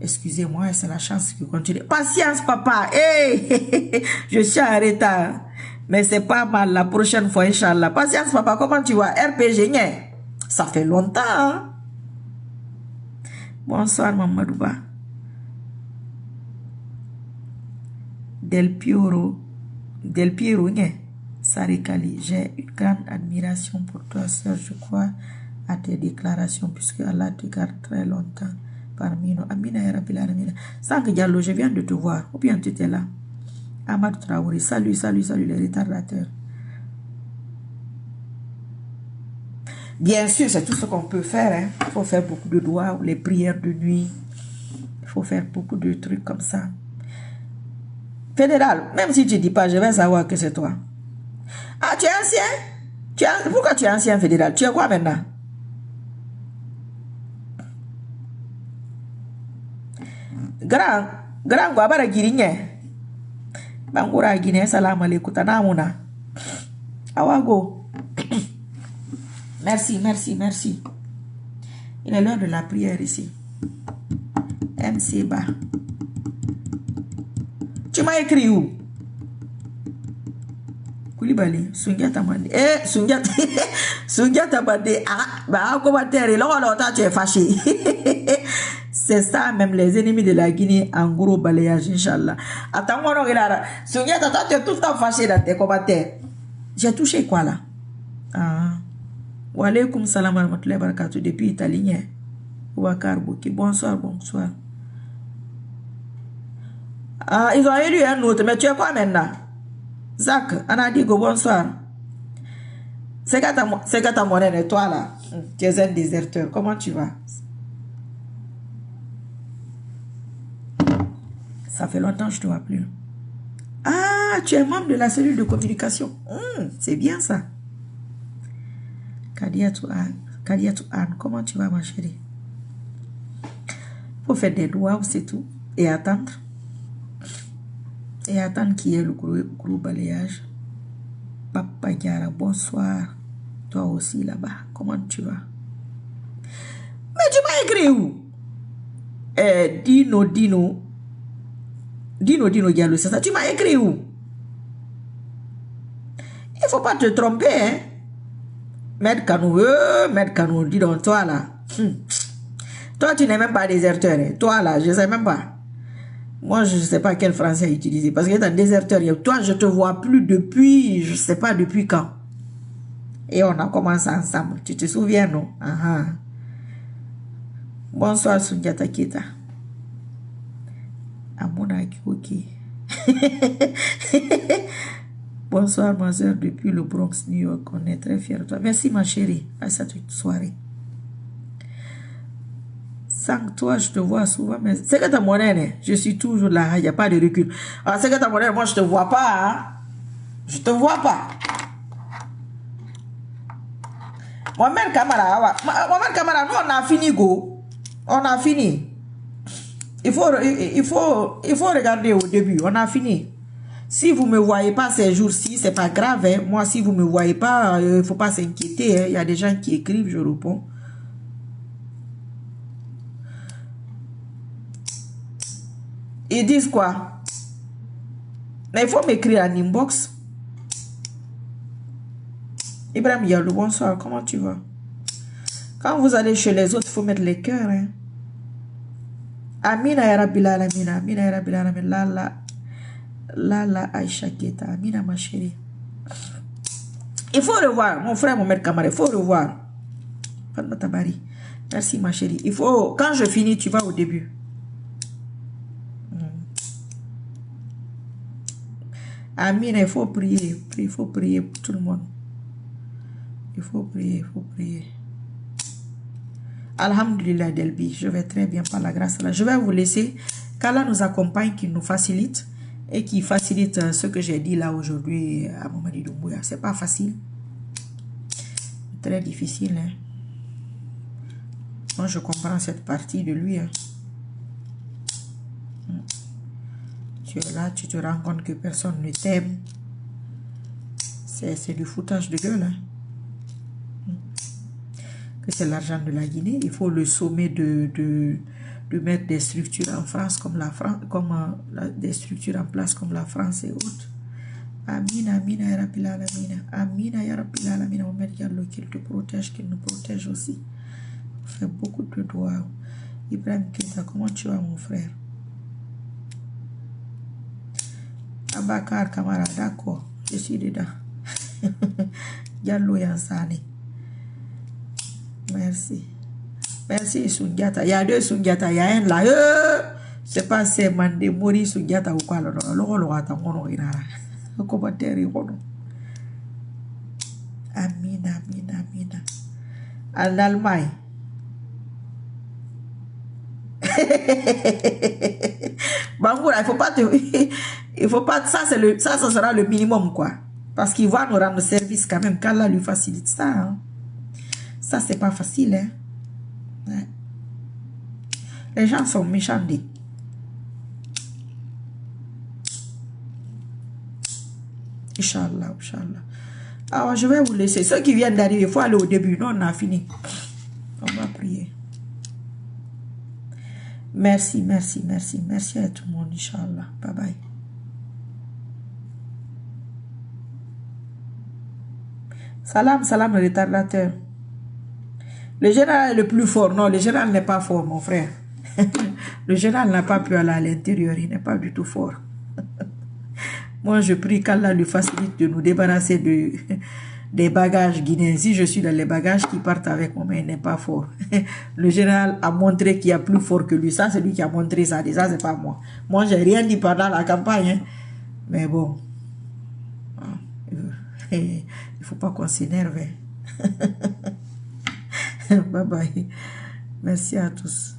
excusez-moi, c'est la chance qui continue. Patience, papa. Hey, je suis en retard. Mais c'est pas mal la prochaine fois, Inch'Allah. Patience, papa. Comment tu vas? RPG, ça fait longtemps. Hein? Bonsoir, Mamadouba. Del Piero, Sarikali. J'ai une grande admiration pour toi, sœur. Je crois à tes déclarations, puisque Allah te garde très longtemps parmi nous. Amina ya Rabbil Alamin. Sank Diallo, je viens de te voir. Ou bien tu étais là? Ahmad Traoré, salut les retardateurs. Bien sûr, c'est tout ce qu'on peut faire. Hein. Il faut faire beaucoup de doigts, les prières de nuit. Il faut faire beaucoup de trucs comme ça. Fédéral, même si tu ne dis pas, je vais savoir que c'est toi. Ah, tu es ancien? Pourquoi tu es ancien, Fédéral? Tu es quoi maintenant? Grand, Guabara Girinye. Bangura Guinée, salam alaikum, tanamuna. Awago. Merci. Il est l'heure de la prière ici. MC Ba. Tu m'as écrit où? Koulibaly, Sundiata Mandé. Sundiata Mandé. Ah, commentaire, là, tu es fâché. C'est ça, même les ennemis de la Guinée, en gros balayage, Inch'Allah. Attends, moi, Sundiata, toi, tu es tout le temps fâché dans tes commentaires. J'ai touché quoi, là? Ah. Wa alaykoum salam wa rahmatullahi wa barakatuh depuis Italien. Ouakar Bouki. Bonsoir. Ah, ils ont élu un autre, mais tu es quoi maintenant? Zach, Anadigo, bonsoir. C'est quand ta monnaie et toi là, tu es un déserteur. Comment tu vas? Ça fait longtemps que je ne te vois plus. Ah, tu es membre de la cellule de communication. C'est bien ça. Kadiatou Anne, comment tu vas ma chérie? Faut faire des doigts, c'est tout. Et attendre. Et attendre qu'il y ait le gros balayage. Papa Diara, bonsoir. Toi aussi là-bas, comment tu vas? Mais tu m'as écrit où? Dino Diallo, c'est ça. Tu m'as écrit où? Il faut pas te tromper, hein? Maître Kanou, dis donc, toi là. Toi, tu n'es même pas déserteur. Hein? Toi là, je ne sais même pas. Moi, je ne sais pas quel français utiliser. Parce que tu es un déserteur. Toi, je ne te vois plus depuis, je ne sais pas depuis quand. Et on a commencé ensemble. Tu te souviens, non? Bonsoir, Sundiata Keita. Amonaki, ok. Bonsoir, ma soeur, depuis le Bronx, New York. On est très fiers de toi. Merci, ma chérie. À cette soirée. Sans toi, je te vois souvent. Mais c'est que ta monnaie, je suis toujours là. Il n'y a pas de recul. Alors, c'est que ta monnaie, moi, je ne te vois pas. Hein? Je te vois pas. Mohamed Kamara, Mohamed Kamara, nous on a fini, go. On a fini. Il faut regarder au début. On a fini. Si vous ne me voyez pas ces jours-ci, c'est pas grave. Hein. Moi, si vous ne me voyez pas, il ne faut pas s'inquiéter. Hein. Il y a des gens qui écrivent, je réponds. Ils disent quoi? Mais il faut m'écrire en inbox. Ibrahim Yalou, bonsoir. Comment tu vas? Quand vous allez chez les autres, il faut mettre les cœurs. Hein. Amina ya Rabbil Alamin. Amina ya Rabbil Alamin. Lala Aïcha Keta. Amina ma chérie. Il faut revoir. Mon frère Mohamed Kamara. Il faut revoir. Fatma Tabari. Merci ma chérie. Il faut. Quand je finis, tu vas au début. Amina, il faut prier. Il faut prier pour tout le monde. Il faut prier. Il faut prier. Alhamdulillah Delbi, je vais très bien par la grâce de Allah. Je vais vous laisser. Qu'Allah nous accompagne, qu'il nous facilite et qui facilite ce que j'ai dit là aujourd'hui à Mamadi Doumbouya. C'est pas facile. Très difficile. Hein? Moi, je comprends cette partie de lui. Hein? Tu es là, tu te rends compte que personne ne t'aime. C'est du foutage de gueule. Hein? C'est l'argent de la Guinée. Il faut le sommer de mettre des structures en France comme la France, des structures en place comme la France et autres. Amina, Amina, ya Rabbil Alamin. Amina, ya Rabbil Alamin. Mohamed Diallo, qu'il te protège, qu'il nous protège aussi. On fait beaucoup de doigts. Ibrahim Keita, comment tu vas mon frère? Abakar Kamara, d'accord. Je suis dedans. Diallo Yansane. Merci. Merci Sundiata. Il y a deux Sundiata. Il y a un là. C'est pas c'est Mandemori Sundiata ou quoi. Amina, Amina, Amina. En Allemagne. Bangoura, il faut pas te... Il faut pas... Ça, ça sera le minimum, quoi. Parce qu'il va nous rendre service quand même. Qu'Allah lui facilite ça, hein. Ça, c'est pas facile, hein. Ouais. Les gens sont méchants. Inch'Allah, Inch'Allah. Alors, je vais vous laisser. Ceux qui viennent d'arriver, il faut aller au début. Non, on a fini. On va prier. Merci, merci, merci. Merci à tout le monde, Inch'Allah. Bye bye. Salam, salam, le retardateur. Le général est le plus fort. Non, le général n'est pas fort, mon frère. Le général n'a pas pu aller à l'intérieur. Il n'est pas du tout fort. Moi, je prie qu'Allah lui facilite de nous débarrasser des bagages guinéens. Si je suis dans les bagages qui partent avec moi, mais il n'est pas fort. Le général a montré qu'il y a plus fort que lui. Ça, c'est lui qui a montré ça. Ça, c'est pas moi. Moi, j'ai rien dit pendant la campagne. Hein. Mais bon. Il ne faut pas qu'on s'énerve. Bye bye. Merci à tous.